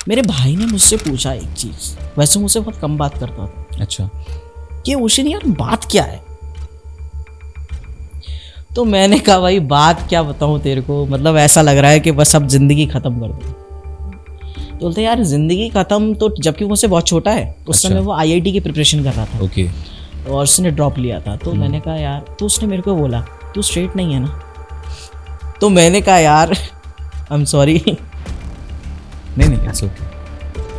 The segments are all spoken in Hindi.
मेरे भाई ने मुझसे पूछा एक चीज़, वैसे मुझसे बहुत कम बात करता था। अच्छा। कि ओशन यार बात क्या है? तो मैंने कहा भाई बात क्या बताऊँ तेरे को, मतलब ऐसा लग रहा है कि बस अब ज़िंदगी ख़त्म कर दो। तो बोलते यार ज़िंदगी ख़त्म, तो जबकि मुझसे बहुत छोटा है उस अच्छा। समय, वो आईआईटी की प्रिपरेशन कर रहा था ओके। और उसने ड्रॉप लिया था। तो मैंने कहा यार, तो उसने मेरे को बोला तू स्ट्रेट नहीं है ना? तो मैंने कहा यार आई एम सॉरी। नहीं नहीं, it's okay,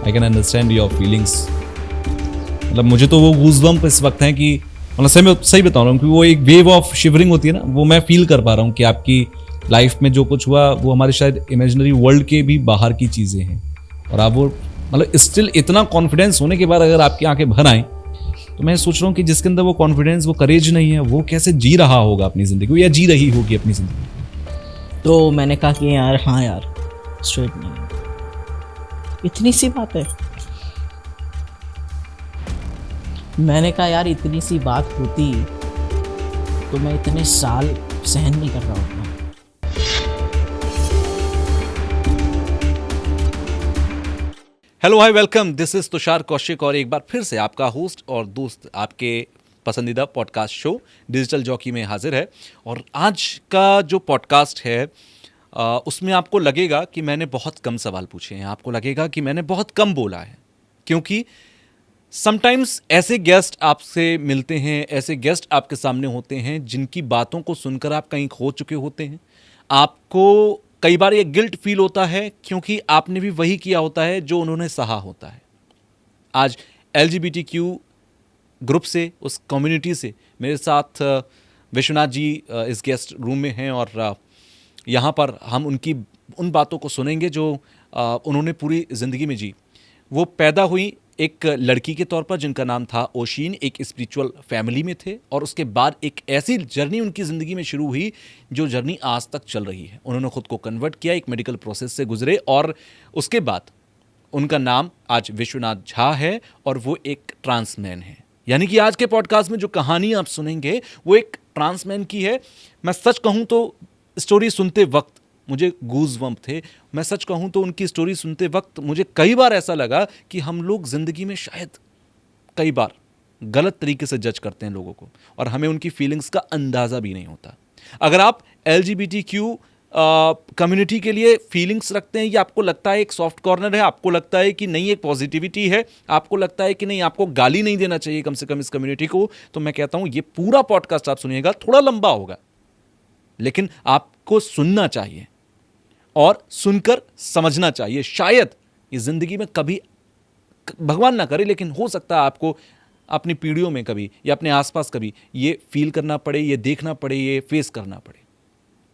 I can understand your feelings. मतलब मुझे तो वो गूज़बम्प इस वक्त हैं कि मतलब सही बता रहा हूँ कि वो एक वेव ऑफ शिवरिंग होती है ना, वो मैं फील कर पा रहा हूँ कि आपकी लाइफ में जो कुछ हुआ वो हमारे शायद इमेजिनरी वर्ल्ड के भी बाहर की चीज़ें हैं, और आप वो मतलब स्टिल इतना कॉन्फिडेंस होने के बाद अगर आपकी आंखें भर आएँ, तो मैं सोच रहा हूँ कि जिसके अंदर वो कॉन्फिडेंस, वो करेज नहीं है, वो कैसे जी रहा होगा अपनी ज़िंदगी को, या जी रही होगी अपनी ज़िंदगी। तो मैंने कहा कि यार हाँ यार स्ट्रेट नहीं है, इतनी सी बात है। मैंने कहा यार इतनी सी बात होती तो मैं इतने साल सहन नहीं कर रहा होता। Hello hi welcome, this is Tushar Kaushik और एक बार फिर से आपका होस्ट और दोस्त आपके पसंदीदा पॉडकास्ट शो डिजिटल जॉकी में हाजिर है। और आज का जो पॉडकास्ट है उसमें आपको लगेगा कि मैंने बहुत कम सवाल पूछे हैं, आपको लगेगा कि मैंने बहुत कम बोला है, क्योंकि समटाइम्स ऐसे गेस्ट आपसे मिलते हैं, ऐसे गेस्ट आपके सामने होते हैं जिनकी बातों को सुनकर आप कहीं खो चुके होते हैं। आपको कई बार ये गिल्ट फील होता है क्योंकि आपने भी वही किया होता है जो उन्होंने सहा होता है। आज LGBTQ ग्रुप से, उस कम्युनिटी से मेरे साथ विश्वनाथ जी इस गेस्ट रूम में हैं, और यहाँ पर हम उनकी उन बातों को सुनेंगे जो उन्होंने पूरी ज़िंदगी में जी। वो पैदा हुई एक लड़की के तौर पर जिनका नाम था ओशीन, एक स्पिरिचुअल फैमिली में थे, और उसके बाद एक ऐसी जर्नी उनकी ज़िंदगी में शुरू हुई जो जर्नी आज तक चल रही है। उन्होंने खुद को कन्वर्ट किया, एक मेडिकल प्रोसेस से गुजरे, और उसके बाद उनका नाम आज विश्वनाथ झा है, और वो एक ट्रांसमैन है। यानी कि आज के पॉडकास्ट में जो कहानी आप सुनेंगे वो एक ट्रांसमैन की है। मैं सच कहूँ तो स्टोरी सुनते वक्त मुझे गूज़बम्प थे। मैं सच कहूँ तो उनकी स्टोरी सुनते वक्त मुझे कई बार ऐसा लगा कि हम लोग ज़िंदगी में शायद कई बार गलत तरीके से जज करते हैं लोगों को, और हमें उनकी फीलिंग्स का अंदाज़ा भी नहीं होता। अगर आप LGBTQ कम्युनिटी के लिए फीलिंग्स रखते हैं, या आपको लगता है एक सॉफ्ट कॉर्नर है, आपको लगता है कि नहीं एक पॉजिटिविटी है, आपको लगता है कि नहीं आपको गाली नहीं देना चाहिए कम से कम इस कम्युनिटी को, तो मैं कहता हूँ ये पूरा पॉडकास्ट आप सुनिएगा। थोड़ा लंबा होगा लेकिन आपको सुनना चाहिए और सुनकर समझना चाहिए। शायद इस ज़िंदगी में कभी, भगवान ना करे, लेकिन हो सकता है आपको अपनी पीढ़ियों में कभी या अपने आसपास कभी ये फील करना पड़े, ये देखना पड़े, ये फेस करना पड़े।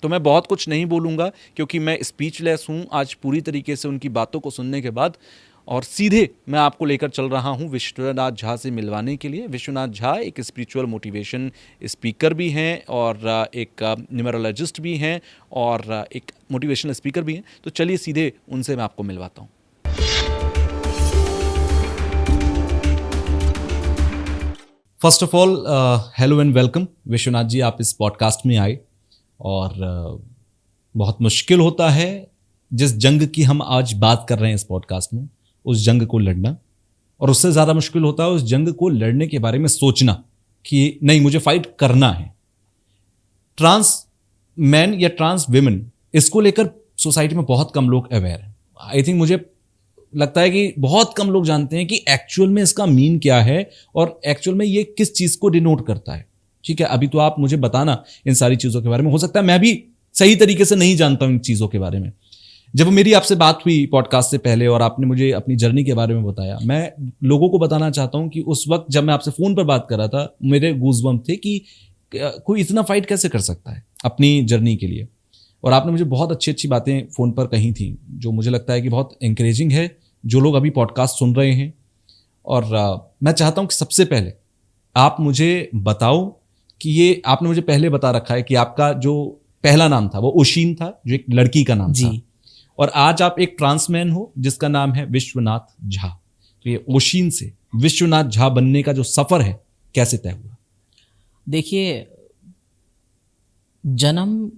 तो मैं बहुत कुछ नहीं बोलूँगा क्योंकि मैं स्पीचलेस हूँ आज पूरी तरीके से उनकी बातों को सुनने के बाद, और सीधे मैं आपको लेकर चल रहा हूँ विश्वनाथ झा से मिलवाने के लिए। विश्वनाथ झा एक स्पिरिचुअल मोटिवेशन स्पीकर भी हैं, और एक न्यूमरोलॉजिस्ट भी हैं, और एक मोटिवेशनल स्पीकर भी हैं। तो चलिए सीधे उनसे मैं आपको मिलवाता हूँ। First of all hello and welcome Vishwanath ji, आप इस पॉडकास्ट में आए, और बहुत मुश्किल होता है जिस जंग की हम आज बात कर रहे हैं इस पॉडकास्ट में, उस जंग को लड़ना, और उससे ज़्यादा मुश्किल होता है उस जंग को लड़ने के बारे में सोचना कि नहीं मुझे फाइट करना है। ट्रांस मैन या ट्रांस विमेन, इसको लेकर सोसाइटी में बहुत कम लोग अवेयर हैं। आई थिंक मुझे लगता है कि बहुत कम लोग जानते हैं कि एक्चुअल में इसका मीन क्या है और एक्चुअल में ये किस चीज़ को डिनोट करता है। ठीक है, अभी तो आप मुझे बताना इन सारी चीज़ों के बारे में, हो सकता है मैं भी सही तरीके से नहीं जानता हूं इन चीज़ों के बारे में। जब मेरी आपसे बात हुई पॉडकास्ट से पहले और आपने मुझे अपनी जर्नी के बारे में बताया, मैं लोगों को बताना चाहता हूं कि उस वक्त जब मैं आपसे फ़ोन पर बात कर रहा था, मेरे गूज़बम्प थे कि कोई इतना फाइट कैसे कर सकता है अपनी जर्नी के लिए। और आपने मुझे बहुत अच्छी अच्छी बातें फ़ोन पर कही थी जो मुझे लगता है कि बहुत इंकरेजिंग है जो लोग अभी पॉडकास्ट सुन रहे हैं। और मैं चाहता हूं कि सबसे पहले आप मुझे बताओ कि ये आपने मुझे पहले बता रखा है कि आपका जो पहला नाम था वो ओशीन था, जो एक लड़की का नाम था, और आज आप एक ट्रांसमैन हो जिसका नाम है विश्वनाथ झा। तो ये ओशीन से विश्वनाथ झा बनने का जो सफ़र है कैसे तय हुआ? देखिए, जन्म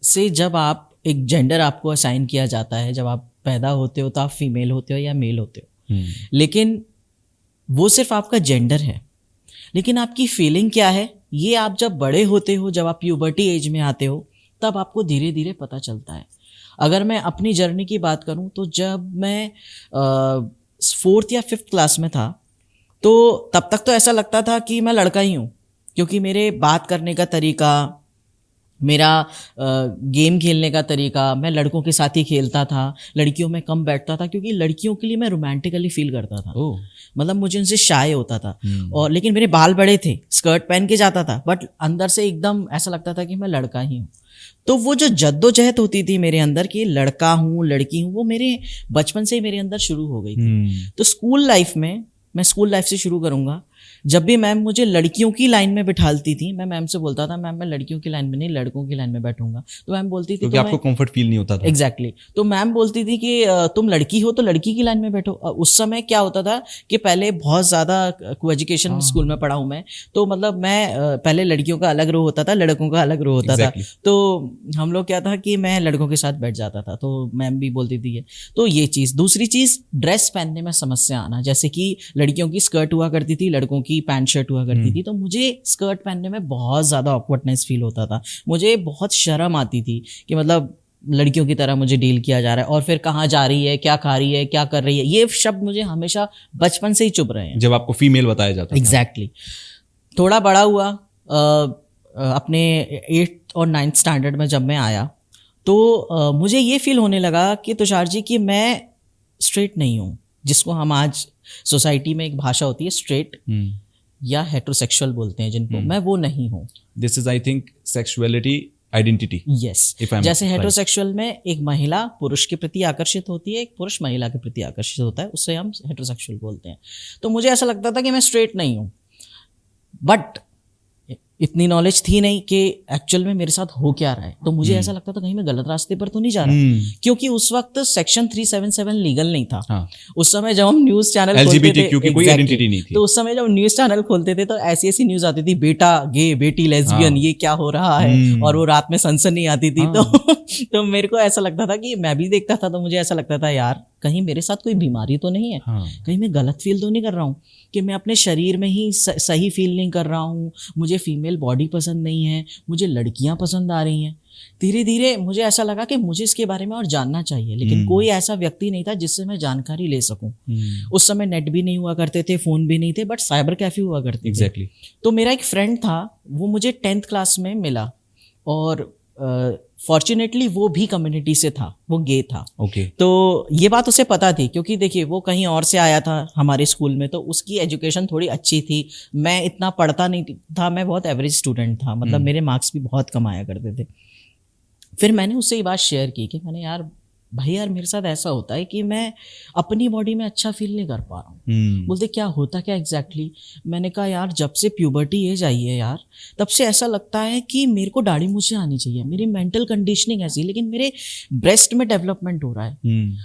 से जब आप एक जेंडर आपको असाइन किया जाता है, जब आप पैदा होते हो तो आप फीमेल होते हो या मेल होते हो, लेकिन वो सिर्फ आपका जेंडर है। लेकिन आपकी फीलिंग क्या है ये आप जब बड़े होते हो, जब आप प्यूबर्टी एज में आते हो, तब आपको धीरे धीरे पता चलता है। अगर मैं अपनी जर्नी की बात करूं तो जब मैं 4th या 5th क्लास में था तो तब तक तो ऐसा लगता था कि मैं लड़का ही हूँ, क्योंकि मेरे बात करने का तरीका, मेरा गेम खेलने का तरीका, मैं लड़कों के साथ ही खेलता था, लड़कियों में कम बैठता था, क्योंकि लड़कियों के लिए मैं रोमांटिकली फील करता था। मतलब मुझे उनसे शाय होता था। और लेकिन मेरे बाल बड़े थे, स्कर्ट पहन के जाता था, बट अंदर से एकदम ऐसा लगता था कि मैं लड़का ही हूँ। तो वो जो जद्दोजहद होती थी मेरे अंदर कि लड़का हूँ लड़की हूँ, वो मेरे बचपन से ही मेरे अंदर शुरू हो गई थी। तो स्कूल लाइफ में, मैं स्कूल लाइफ से शुरू करूँगा, जब भी मैम मुझे लड़कियों की लाइन में बिठालती थी, मैं मैम से बोलता था मैम मैं लड़कियों की लाइन में नहीं लड़कों की लाइन में बैठूंगा। तो मैम बोलती थी क्योंकि आपको कंफर्ट फील नहीं होता था। एग्जैक्टली। तो मैम बोलती थी कि तुम लड़की हो तो लड़की की लाइन में बैठो। उस समय क्या होता था कि पहले बहुत ज़्यादा को एजुकेशन स्कूल में पढ़ा हूँ मैं, तो मतलब मैं पहले लड़कियों का अलग रो होता था, लड़कों का अलग रो होता था। तो हम लोग क्या था कि मैं लड़कों के साथ बैठ जाता था, तो मैम भी बोलती थी ये। तो ये चीज़। दूसरी चीज़, ड्रेस पहनने में समस्या आना, जैसे कि लड़कियों की स्कर्ट हुआ करती थी, लड़कों की पैंट शर्ट हुआ करती थी, तो मुझे स्कर्ट पहनने में बहुत ज़्यादा ऑकवर्डनेस फील होता था। मुझे बहुत शर्म आती थी कि मतलब लड़कियों की तरह मुझे डील किया जा रहा है, और फिर कहाँ जा रही है, क्या खा रही है, क्या कर रही है, ये शब्द मुझे हमेशा बचपन से ही चुभ रहे हैं जब आपको फीमेल बताया जाता था। एग्जैक्टली। थोड़ा बड़ा हुआ, अपने 8th और 9th स्टैंडर्ड में जब मैं आया तो मुझे ये फील होने लगा कि तुषार जी कि मैं स्ट्रेट नहीं हूँ, जिसको हम आज सोसाइटी में एक भाषा होती है स्ट्रेट या हेटेरोसेक्सुअल बोलते हैं जिनको, मैं वो नहीं हूँ। This is I think sexuality identity. Yes, जैसे हेटेरोसेक्सुअल में एक महिला पुरुष के प्रति आकर्षित होती है, एक पुरुष महिला के प्रति आकर्षित होता है, उससे हम हेटेरोसेक्सुअल बोलते हैं। तो मुझे ऐसा लगता था कि मैं स्ट्रेट नहीं हूँ, बट इतनी नॉलेज थी नहीं कि एक्चुअल में मेरे साथ हो क्या रहा है। तो मुझे ऐसा लगता था कहीं मैं गलत रास्ते पर तो नहीं जा रहा, क्योंकि उस वक्त सेक्शन 377 लीगल नहीं था। उस समय जब हम न्यूज चैनल खोलते थे, क्योंकि कोई आइडेंटिटी नहीं थी, तो उस समय जब न्यूज चैनल खोलते थे तो ऐसी ऐसी न्यूज आती थी, बेटा गे, बेटी लेस्बियन, ये क्या हो रहा है, और वो रात में सनसनी आती थी। तो मेरे को ऐसा लगता था कि मैं भी देखता था, तो मुझे ऐसा लगता था यार कहीं मेरे साथ कोई बीमारी तो नहीं है, कहीं मैं गलत फील तो नहीं कर रहा हूँ, कि मैं अपने शरीर में ही सही फील नहीं कर रहा हूँ, मुझे फीमेल बॉडी पसंद नहीं है, मुझे लड़कियाँ पसंद आ रही हैं। धीरे धीरे मुझे ऐसा लगा कि मुझे इसके बारे में और जानना चाहिए, लेकिन कोई ऐसा व्यक्ति नहीं था जिससे मैं जानकारी ले सकूं। उस समय नेट भी नहीं हुआ करते थे, फ़ोन भी नहीं थे, बट साइबर कैफे हुआ करते थे। तो मेरा एक फ्रेंड था, वो मुझे 10th क्लास में मिला, और फॉर्चुनेटली वो भी कम्युनिटी से था, वो गे था। तो ये बात उसे पता थी, क्योंकि देखिए वो कहीं और से आया था हमारे स्कूल में, तो उसकी एजुकेशन थोड़ी अच्छी थी, मैं इतना पढ़ता नहीं था, मैं बहुत एवरेज स्टूडेंट था, मतलब मेरे मार्क्स भी बहुत कम आया करते थे। फिर मैंने उससे ये बात शेयर की कि मैंने यार भाई यार मेरे साथ ऐसा होता है कि मैं अपनी बॉडी में अच्छा फील नहीं कर पा रहा हूँ। बोलते क्या होता क्या एग्जैक्टली? मैंने कहा यार जब से प्यूबर्टी एज आई है यार, तब से ऐसा लगता है कि मेरे को दाढ़ी मूंछें आनी चाहिए, मेरी मेंटल कंडीशनिंग ऐसी, लेकिन मेरे ब्रेस्ट में डेवलपमेंट हो रहा है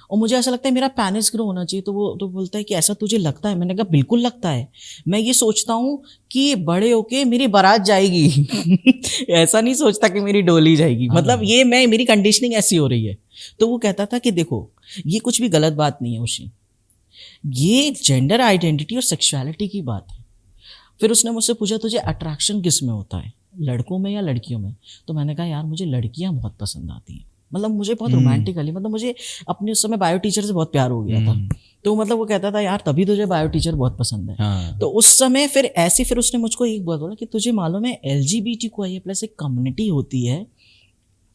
और मुझे ऐसा लगता है मेरा पेनिस ग्रो होना चाहिए। तो वो तो बोलता है कि ऐसा तुझे लगता है? मैंने कहा बिल्कुल लगता है, मैं ये सोचता हूँ कि बड़े होके मेरी बारात जाएगी ऐसा नहीं सोचता कि मेरी डोली जाएगी। मतलब ये मेरी कंडीशनिंग ऐसी हो रही है। तो वो कहता था कि देखो ये कुछ भी गलत बात नहीं है उसी, ये जेंडर आइडेंटिटी और सेक्सुअलिटी की बात है। फिर उसने मुझसे पूछा तुझे अट्रैक्शन किस में होता है, लड़कों में या लड़कियों में? तो मैंने कहा यार मुझे लड़कियां बहुत पसंद आती हैं, मतलब मुझे बहुत रोमांटिकली, मतलब मुझे अपने उस समय बायो टीचर से बहुत प्यार हो गया था। तो मतलब वो कहता था यार तभी तुझे बायो टीचर बहुत पसंद है। तो उस समय फिर उसने मुझको एक बात बोला कि तुझे मालूम है LGBTQIA+ एक कम्युनिटी होती है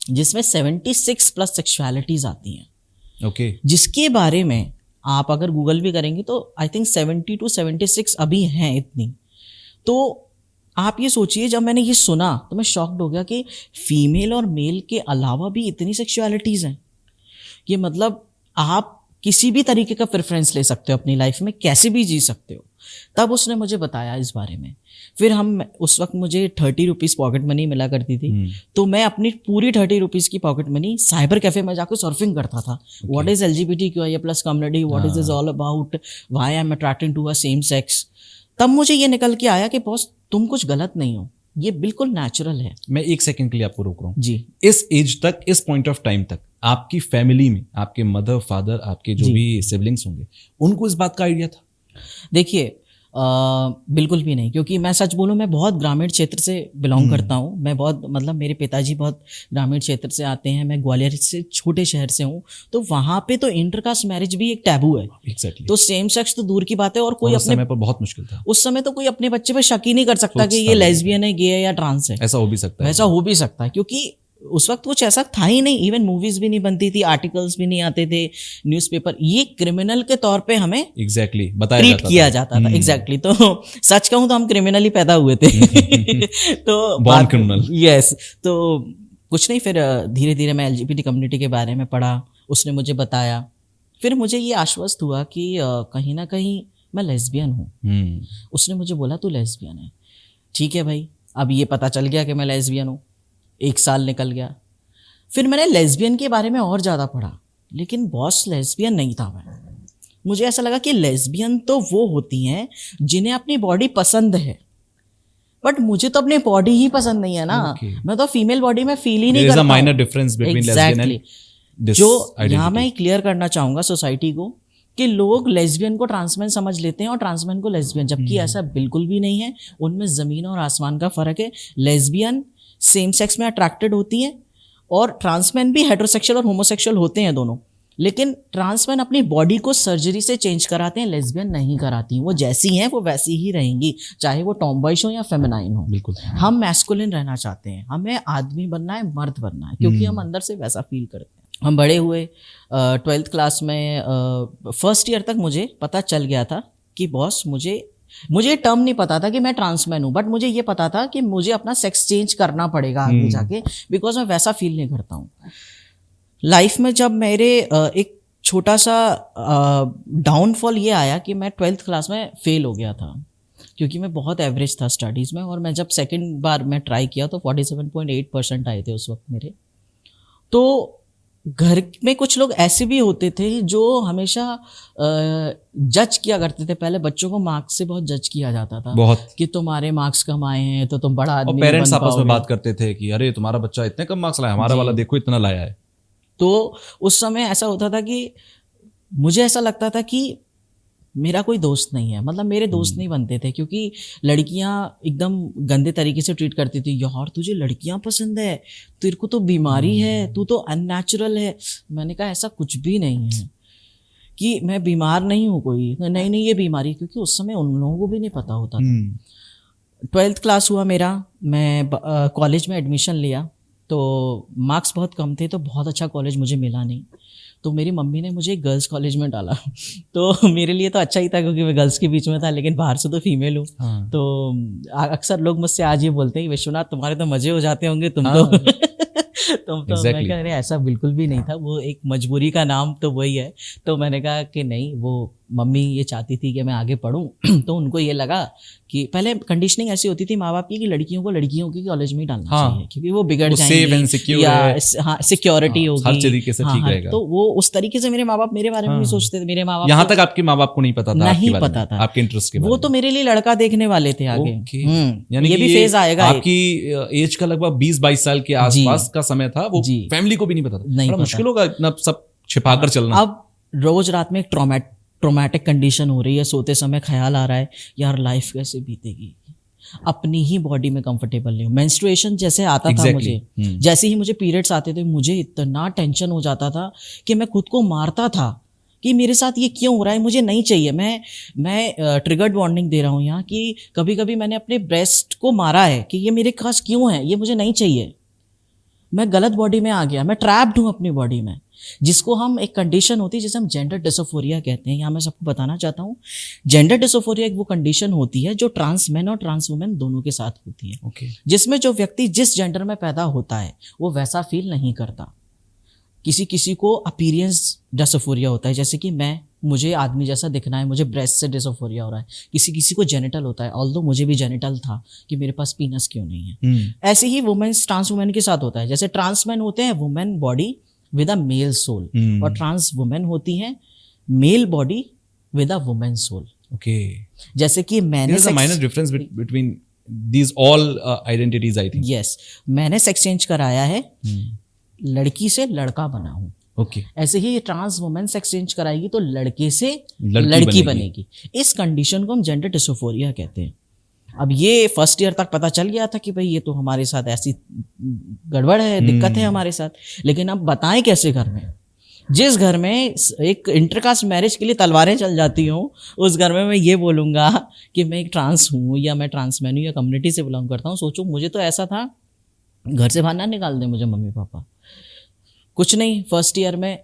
जिसमें 76+ सेक्सुअलिटीज आती हैं। जिसके बारे में आप अगर गूगल भी करेंगे तो आई थिंक 70 to 76 अभी हैं इतनी। तो आप ये सोचिए, जब मैंने ये सुना तो मैं शॉक्ड हो गया कि फीमेल और मेल के अलावा भी इतनी सेक्सुअलिटीज हैं। ये मतलब आप किसी भी तरीके का प्रेफरेंस ले सकते हो अपनी लाइफ में, कैसे भी जी सकते हो। तब उसने मुझे बताया इस बारे में। फिर उस वक्त मुझे 30 रुपीज़ पॉकेट मनी मिला करती थी, तो मैं अपनी पूरी 30 रुपीज़ की पॉकेट मनी साइबर कैफे में जाकर सर्फिंग करता था। What is LGBTQIA+ community, what is all about, why I am attracted to a same sex. तब मुझे ये निकल के आया कि बॉस तुम कुछ गलत नहीं हो, ये बिल्कुल नेचुरल है। मैं एक सेकंड के लिए आपको रोक रहा हूँ। जी इस एज तक, इस पॉइंट ऑफ टाइम तक आपकी फैमिली में आपके मदर फादर, आपके जो भी सिबलिंग्स होंगे, उनको इस बात का आइडिया था? देखिए बिल्कुल भी नहीं, क्योंकि मैं सच बोलूं मैं बहुत ग्रामीण क्षेत्र से बिलोंग करता हूं। मैं बहुत मतलब मेरे पिताजी बहुत ग्रामीण क्षेत्र से आते हैं, मैं ग्वालियर से छोटे शहर से हूं, तो वहां पे तो इंटरकास्ट मैरिज भी एक टैबू है। एग्जैक्टली। तो सेम सेक्स तो दूर की बात है, और कोई उस अपने समय पर बहुत मुश्किल था। उस समय तो कोई अपने बच्चे पे शक ही नहीं कर सकता कि ये लेस्बियन है, गे है या ट्रांस है। ऐसा हो भी सकता है। ऐसा हो भी सकता है, क्योंकि उस वक्त कुछ ऐसा था ही नहीं। इवन मूवीज भी नहीं बनती थी, आर्टिकल्स भी नहीं आते थे, न्यूज़पेपर। ये क्रिमिनल के तौर पे हमें एग्जैक्टली बताया ट्रीट किया जाता था। एग्जैक्टली। तो सच कहूं तो हम क्रिमिनली पैदा हुए थे। तो बॉर्न क्रिमिनल। यस। तो कुछ नहीं, फिर धीरे धीरे मैं LGBT कम्युनिटी के बारे में पढ़ा, उसने मुझे बताया, फिर मुझे ये आश्वस्त हुआ कि कहीं ना कहीं मैं लेस्बियन हूँ। उसने मुझे बोला तू लेस्बियन है। ठीक है भाई, अब ये पता चल गया कि मैं लेस्बियन हूँ। 1 साल निकल गया, फिर मैंने लेस्बियन के बारे में और ज़्यादा पढ़ा, लेकिन बॉस लेस्बियन नहीं था मैं। मुझे ऐसा लगा कि लेस्बियन तो वो होती हैं जिन्हें अपनी बॉडी पसंद है, बट मुझे तो अपनी बॉडी ही पसंद नहीं है ना। मैं तो फीमेल बॉडी में फील ही नहीं करता। Minor difference between lesbian and जो यहाँ मैं क्लियर करना चाहूँगा सोसाइटी को, कि लोग लेस्बियन को ट्रांसमैन समझ लेते हैं और ट्रांसमैन को लेस्बियन, जबकि ऐसा बिल्कुल भी नहीं है। उनमें ज़मीन और आसमान का फ़र्क है। लेस्बियन सेम सेक्स में अट्रैक्टेड होती हैं, और ट्रांसमैन भी हेटेरोसेक्सुअल और होमोसेक्सुअल होते हैं दोनों, लेकिन ट्रांसमैन अपनी बॉडी को सर्जरी से चेंज कराते हैं, लेस्बियन नहीं कराती। वो जैसी हैं वो वैसी ही रहेंगी, चाहे वो टॉमबॉयज हो या फेमिनाइन हो। बिल्कुल। हम मैस्कुलिन रहना चाहते हैं, हमें आदमी बनना है, मर्द बनना है, क्योंकि हम अंदर से वैसा फील करते हैं। हम बड़े हुए 12th क्लास में, फर्स्ट ईयर तक मुझे पता चल गया था कि बॉस मुझे टर्म नहीं पता था कि मैं ट्रांसमैन हूँ, बट मुझे ये पता था कि मुझे अपना सेक्स चेंज करना पड़ेगा आगे जाके, बिकॉज मैं वैसा फील नहीं करता हूँ। लाइफ में जब मेरे एक छोटा सा डाउनफॉल ये आया कि मैं 12th क्लास में फेल हो गया था, क्योंकि मैं बहुत एवरेज था स्टडीज़ में, और मैं जब सेकंड बार मैं ट्राई किया तो 47.8% आए थे उस वक्त मेरे। तो घर में कुछ लोग ऐसे भी होते थे जो हमेशा जज किया करते थे। पहले बच्चों को मार्क्स से बहुत जज किया जाता था, बहुत, कि तुम्हारे मार्क्स कम आए हैं तो तुम बड़ा आदमी नहीं बन पाओगे। पेरेंट्स आपस में बात करते थे कि अरे तुम्हारा बच्चा इतने कम मार्क्स लाया, हमारा वाला देखो इतना लाया है। तो उस समय ऐसा होता था कि मुझे ऐसा लगता था कि मेरा कोई दोस्त नहीं है, मतलब मेरे दोस्त नहीं बनते थे, क्योंकि लड़कियां एकदम गंदे तरीके से ट्रीट करती थी। यार तुझे लड़कियां पसंद है, तेरे को तो बीमारी है, तू तो अननेचुरल है। मैंने कहा ऐसा कुछ भी नहीं है, कि मैं बीमार नहीं हूँ कोई, नहीं ये बीमारी, क्योंकि उस समय उन लोगों को भी नहीं पता होता था। 12th क्लास हुआ मेरा, मैं कॉलेज में एडमिशन लिया, तो मार्क्स बहुत कम थे, तो बहुत अच्छा कॉलेज मुझे मिला नहीं, तो मेरी मम्मी ने मुझे गर्ल्स कॉलेज में डाला। तो मेरे लिए तो अच्छा ही था, क्योंकि मैं गर्ल्स के बीच में था, लेकिन बाहर से तो फीमेल हूँ। तो अक्सर लोग मुझसे आज ये बोलते हैं विश्वनाथ तुम्हारे तो मजे हो जाते होंगे, तुम तो मैं कह रहे ऐसा बिल्कुल भी नहीं था, वो एक मजबूरी का नाम तो वही है। तो मैंने कहा कि नहीं, वो मम्मी ये चाहती थी कि मैं आगे पढूं। तो उनको ये लगा कि पहले कंडीशनिंग ऐसी होती थी माँ बाप की कि लड़कियों को लड़कियों के कॉलेज में ही डालना चाहिए, क्योंकि वो बिगड़ जाएंगी, या सिक्योरिटी होगी, हर तरीके से ठीक रहेगा। तो वो उस तरीके से मेरे माँ बाप मेरे बारे में भी सोचते थे। मेरे माँ बाप यहाँ तक आपके माँ बाप को नहीं पता था, नहीं पता था आपके इंटरेस्ट के बारे में। वो तो मेरे लिए लड़का देखने वाले थे आगे। यानी ये भी फेज आएगा। आपकी एज का लगभग 20-22 साल के आसपास का समय था, वो फैमिली को भी नहीं पता था। बड़ा मुश्किल होगा इतना सब छिपाकर चलना। अब रोज रात में एक ट्रॉमेटिक कंडीशन हो रही है, सोते समय ख्याल आ रहा है यार लाइफ कैसे बीतेगी, अपनी ही बॉडी में कंफर्टेबल नहीं हूँ। मेंस्ट्रुएशन जैसे आता था मुझे, जैसे ही मुझे पीरियड्स आते थे मुझे इतना टेंशन हो जाता था कि मैं खुद को मारता था कि मेरे साथ ये क्यों हो रहा है, मुझे नहीं चाहिए। मैं ट्रिगर्ड वार्निंग दे रहा हूँ यहाँ, कि कभी कभी मैंने अपने ब्रेस्ट को मारा है कि ये मेरे पास क्यों है, ये मुझे नहीं चाहिए, मैं गलत बॉडी में आ गया, मैं ट्रैप्ड हूँ अपनी बॉडी में, जिसको हम एक कंडीशन होती है जिसे हम जेंडर डिसोफोरिया कहते हैं। यहाँ मैं सबको बताना चाहता हूँ, जेंडर डिसोफोरिया एक वो कंडीशन होती है जो ट्रांस मैन और ट्रांस वुमेन दोनों के साथ होती है। जिसमें जो व्यक्ति जिस जेंडर में पैदा होता है वो वैसा फील नहीं करता। किसी को अपीयरेंस डिसोफोरिया होता है, जैसे कि मुझे आदमी जैसा दिखना है, मुझे ब्रेस्ट से डिसोफोरिया हो रहा है। किसी को जेनिटल होता है, ऑल्दो मुझे भी जेनिटल था कि मेरे पास पीनस क्यों नहीं है। ऐसे ही वुमेन्स ट्रांस वुमेन के साथ होता है। जैसे ट्रांस मैन होते हैं women body with a male soul, और ट्रांस वुमेन होती हैं male body with a women soul. Okay, जैसे कि मैंने minor difference between these all identities I think. Yes, मैंने सेक्स चेंज कराया है, लड़की से लड़का बना हूँ। ओके, ऐसे ही ट्रांस वुमेन सेक्स चेंज कराएगी तो लड़के से लड़की लड़की बनेगी। बनेगी। इस कंडीशन को हम जेंडर डिसोफोरिया कहते हैं। अब ये फर्स्ट ईयर तक पता चल गया था कि भाई ये तो हमारे साथ ऐसी गड़बड़ है, दिक्कत है हमारे साथ, लेकिन अब बताएं कैसे घर में। जिस घर में एक इंटरकास्ट मैरिज के लिए तलवारें चल जाती हों, उस घर में मैं ये बोलूँगा कि मैं एक ट्रांस हूँ या मैं ट्रांस मैन हूँ या कम्युनिटी से बिलोंग करता हूँ। सोचो, मुझे तो ऐसा था, घर से बाहर ना निकाल दें मुझे मम्मी पापा, कुछ नहीं। फर्स्ट ईयर में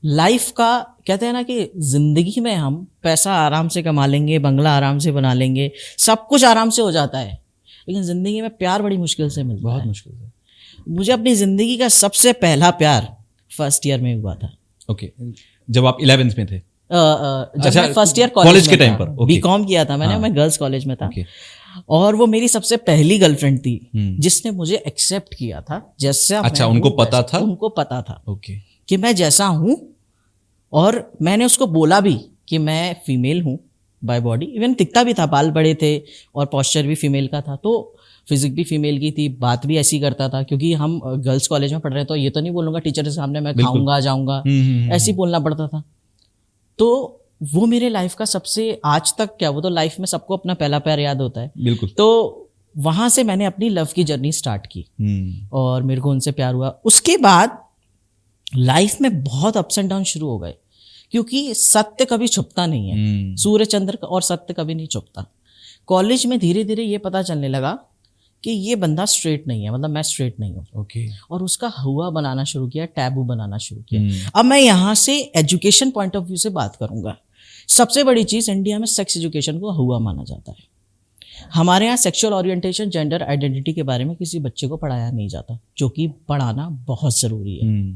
लाइफ का कहते हैं ना कि ज़िंदगी में हम पैसा आराम से कमा लेंगे, बंगला आराम से बना लेंगे, सब कुछ आराम से हो जाता है, लेकिन ज़िंदगी में प्यार बड़ी मुश्किल से मिलता है। बहुत मुश्किल है। मुझे अपनी ज़िंदगी का सबसे पहला प्यार फर्स्ट ईयर में हुआ था। ओके, जब आप 11th में थे? जब अच्छा, मैं फर्स्ट ईयर कॉलेज कॉलेज के टाइम पर? ओके। बीकॉम किया था मैंने, हाँ। मैं गर्ल्स कॉलेज में था। ओके। और वो मेरी सबसे पहली गर्लफ्रेंड थी जिसने मुझे एक्सेप्ट किया था जैसे। अच्छा, उनको पता था? उनको पता था ओके, कि मैं जैसा हूँ, और मैंने उसको बोला भी कि मैं फीमेल हूँ बाय बॉडी, इवन दिखता भी था, बाल बड़े थे और पोस्चर भी फीमेल का था, तो फिजिक भी फीमेल की थी, बात भी ऐसी करता था, क्योंकि हम गर्ल्स कॉलेज में पढ़ रहे हैं तो ये तो नहीं बोलूँगा टीचर के सामने मैं खाऊंगा जाऊँगा, ऐसे ही बोलना पड़ता था। तो वो मेरे लाइफ का सबसे, आज तक क्या, वो तो लाइफ में सबको अपना पहला प्यार याद होता है। बिल्कुल। तो वहाँ से मैंने अपनी लव की जर्नी स्टार्ट की और मेरे को उनसे प्यार हुआ। उसके बाद लाइफ में बहुत अप्स एंड डाउन शुरू हो गए, क्योंकि सत्य कभी छुपता नहीं है, सूर्य चंद्र और सत्य कभी नहीं छुपता। कॉलेज में धीरे धीरे ये पता चलने लगा कि ये बंदा स्ट्रेट नहीं है, मतलब मैं स्ट्रेट नहीं हूँ। ओके। और उसका हुआ बनाना शुरू किया, टैबू बनाना शुरू किया। अब मैं यहाँ से एजुकेशन पॉइंट ऑफ व्यू से बात करूंगा। सबसे बड़ी चीज़, इंडिया में सेक्स एजुकेशन को हुआ माना जाता है। हमारे यहाँ सेक्सुअल ओरिएंटेशन, जेंडर आइडेंटिटी के बारे में किसी बच्चे को पढ़ाया नहीं जाता, जो कि पढ़ाना बहुत ज़रूरी है।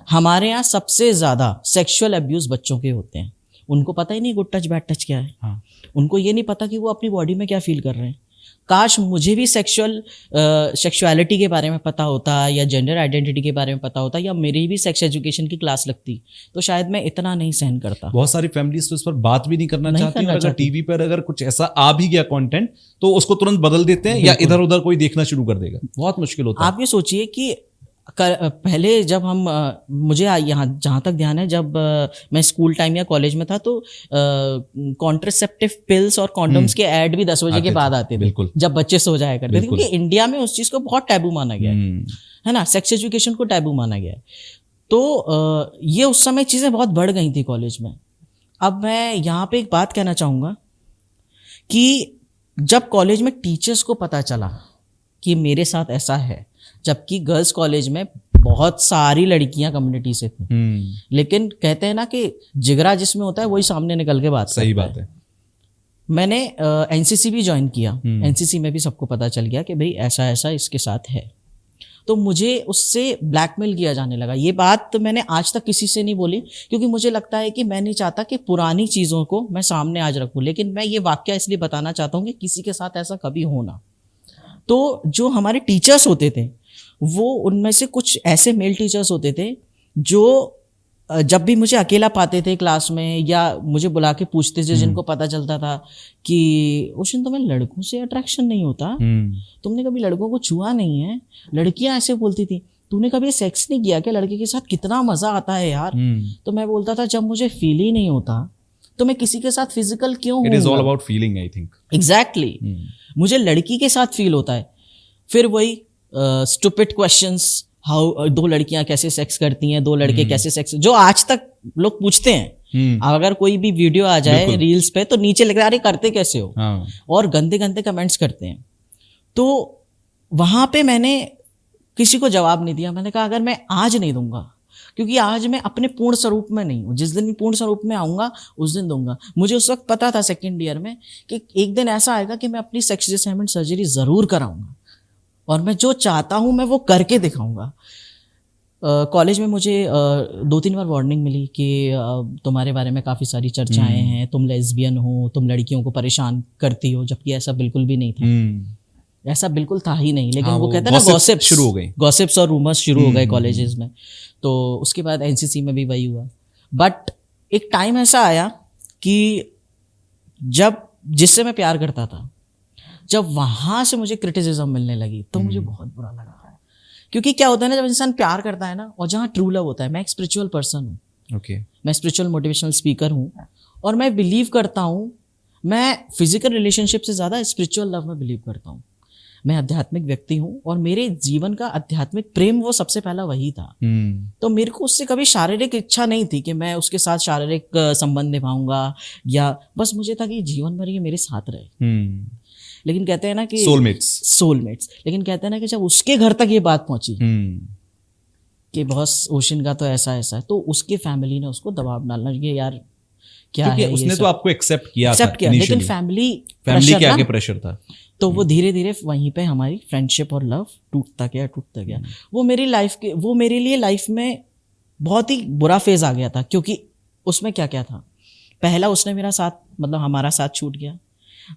हमारे यहाँ सबसे ज़्यादा सेक्सुअल अब्यूज़ बच्चों के होते हैं। उनको पता ही नहीं गुड टच बैड टच क्या है। हाँ। उनको ये नहीं पता कि वो अपनी बॉडी में क्या फील कर रहे हैं। काश मुझे भी सेक्सुअलिटी के बारे में पता होता, या जेंडर आइडेंटिटी के बारे में पता होता, या मेरी भी सेक्स एजुकेशन की क्लास लगती, तो शायद मैं इतना नहीं सहन करता। बहुत सारी फैमिलीज तो इस पर बात भी नहीं करना चाहती हैं। अगर टीवी पर अगर कुछ ऐसा आ भी गया कंटेंट, तो उसको तुरंत बदल देते हैं या इधर उधर कोई देखना शुरू कर देगा। बहुत मुश्किल होता है। आप ये सोचिए कि पहले जब हम मुझे यहाँ जहाँ तक ध्यान है, जब मैं स्कूल टाइम या कॉलेज में था, तो कॉन्ट्रासेप्टिव पिल्स और कॉन्डम्स के ऐड भी 10 बजे के बाद आते थे, जब बच्चे सो जाया करते थे, क्योंकि इंडिया में उस चीज़ को बहुत टैबू माना गया है ना, सेक्स एजुकेशन को टैबू माना गया है। तो ये उस समय चीज़ें बहुत बढ़ गई थी कॉलेज में। अब मैं यहाँ पे एक बात कहना चाहूँगा कि जब कॉलेज में टीचर्स को पता चला कि मेरे साथ ऐसा है, जबकि गर्ल्स कॉलेज में बहुत सारी लड़कियां कम्युनिटी से थी, लेकिन कहते हैं ना कि जिगरा जिसमें होता है वही सामने निकल के बात सही बात है। मैंने एनसीसी भी ज्वाइन किया। एनसीसी में भी सबको पता चल गया कि भाई ऐसा ऐसा इसके साथ है, तो मुझे उससे ब्लैकमेल किया जाने लगा। ये बात तो मैंने आज तक किसी से नहीं बोली, क्योंकि मुझे लगता है कि मैं नहीं चाहता कि पुरानी चीज़ों को मैं सामने आज रखूं, लेकिन मैं ये वाक्य इसलिए बताना चाहता हूँ कि किसी के साथ ऐसा कभी हो ना। तो जो हमारे टीचर्स होते थे, वो उनमें से कुछ ऐसे मेल टीचर्स होते थे जो जब भी मुझे अकेला पाते थे क्लास में, या मुझे बुला के पूछते थे, जिनको पता चलता था कि ओशन तुम्हें लड़कों से अट्रैक्शन नहीं होता, तुमने कभी लड़कों को छुआ नहीं है। लड़कियां ऐसे बोलती थी, तूने कभी सेक्स नहीं किया क्या लड़के के साथ, कितना मजा आता है यार। तो मैं बोलता था, जब मुझे फील ही नहीं होता तो मैं किसी के साथ फिजिकल क्यों हूँ। It is all about feeling, I think. Exactly. मुझे लड़की के साथ फील होता है। फिर वही स्टूपिड क्वेश्चंस, हाउ, दो लड़कियां कैसे सेक्स करती हैं, दो लड़के कैसे सेक्स, जो आज तक लोग पूछते हैं। अगर कोई भी वीडियो आ जाए रील्स पे तो नीचे लिख रहा है, अरे करते कैसे हो। हाँ। और गंदे गंदे कमेंट्स करते हैं। तो वहां पे मैंने किसी को जवाब नहीं दिया। मैंने कहा अगर मैं आज नहीं दूंगा, क्योंकि आज मैं अपने पूर्ण स्वरूप में नहीं हूँ, जिस दिन पूर्ण स्वरूप में आऊँगा उस दिन दूंगा। मुझे उस वक्त पता था सेकेंड ईयर में कि एक दिन ऐसा आएगा कि मैं अपनी सेक्स रिअसाइनमेंट सर्जरी ज़रूर कराऊंगा, और मैं जो चाहता हूँ मैं वो करके दिखाऊंगा। कॉलेज में मुझे 2-3 बार वार्निंग मिली कि तुम्हारे बारे में काफ़ी सारी चर्चाएं हैं, तुम लेस्बियन हो, तुम लड़कियों को परेशान करती हो, जबकि ऐसा बिल्कुल भी नहीं था। ऐसा बिल्कुल था ही नहीं। लेकिन वो कहते हैं ना, गॉसिप्स शुरू हो गई, गॉसिप्स और रूमर्स शुरू हो गए कॉलेजेस में। तो उसके बाद एनसीसी में भी वही हुआ। बट एक टाइम ऐसा आया कि जब जिससे मैं प्यार करता था, जब वहां से मुझे क्रिटिसिज्म मिलने लगी तो मुझे बहुत बुरा लगा है, क्योंकि क्या होता है ना, जब इंसान प्यार करता है ना, और जहाँ ट्रू लव होता है, मैं एक स्पिरिचुअल पर्सन हूँ, ओके, मैं स्पिरिचुअल मोटिवेशनल स्पीकर हूँ, और मैं बिलीव करता हूँ, मैं फिजिकल रिलेशनशिप से ज़्यादा स्पिरिचुअल लव में बिलीव करता हूँ। मैं आध्यात्मिक व्यक्ति हूँ और मेरे जीवन का आध्यात्मिक प्रेम वो सबसे पहला वही था। तो मेरे को उससे कभी शारीरिक इच्छा नहीं थी कि मैं उसके साथ शारीरिक संबंध निभाऊंगा, या बस मुझे था कि जीवन भर ये मेरे साथ रहे। लेकिन कहते हैं ना कि सोलमेट्स, लेकिन कहते हैं ना कि जब उसके घर तक ये बात पहुंची कि बॉस ओशिन का तो ऐसा ऐसा है, तो उसके फैमिली ने उसको दबाव डालना कि यार क्या है, उसने तो आपको एक्सेप्ट किया, लेकिन फैमिली के आगे प्रेशर था, तो वो धीरे धीरे वहीं पे हमारी फ्रेंडशिप और लव टूटता गया। वो मेरे लिए लाइफ में बहुत ही बुरा फेज आ गया था, क्योंकि उसमें क्या क्या था। पहला, उसने मेरा साथ, मतलब हमारा साथ छूट गया।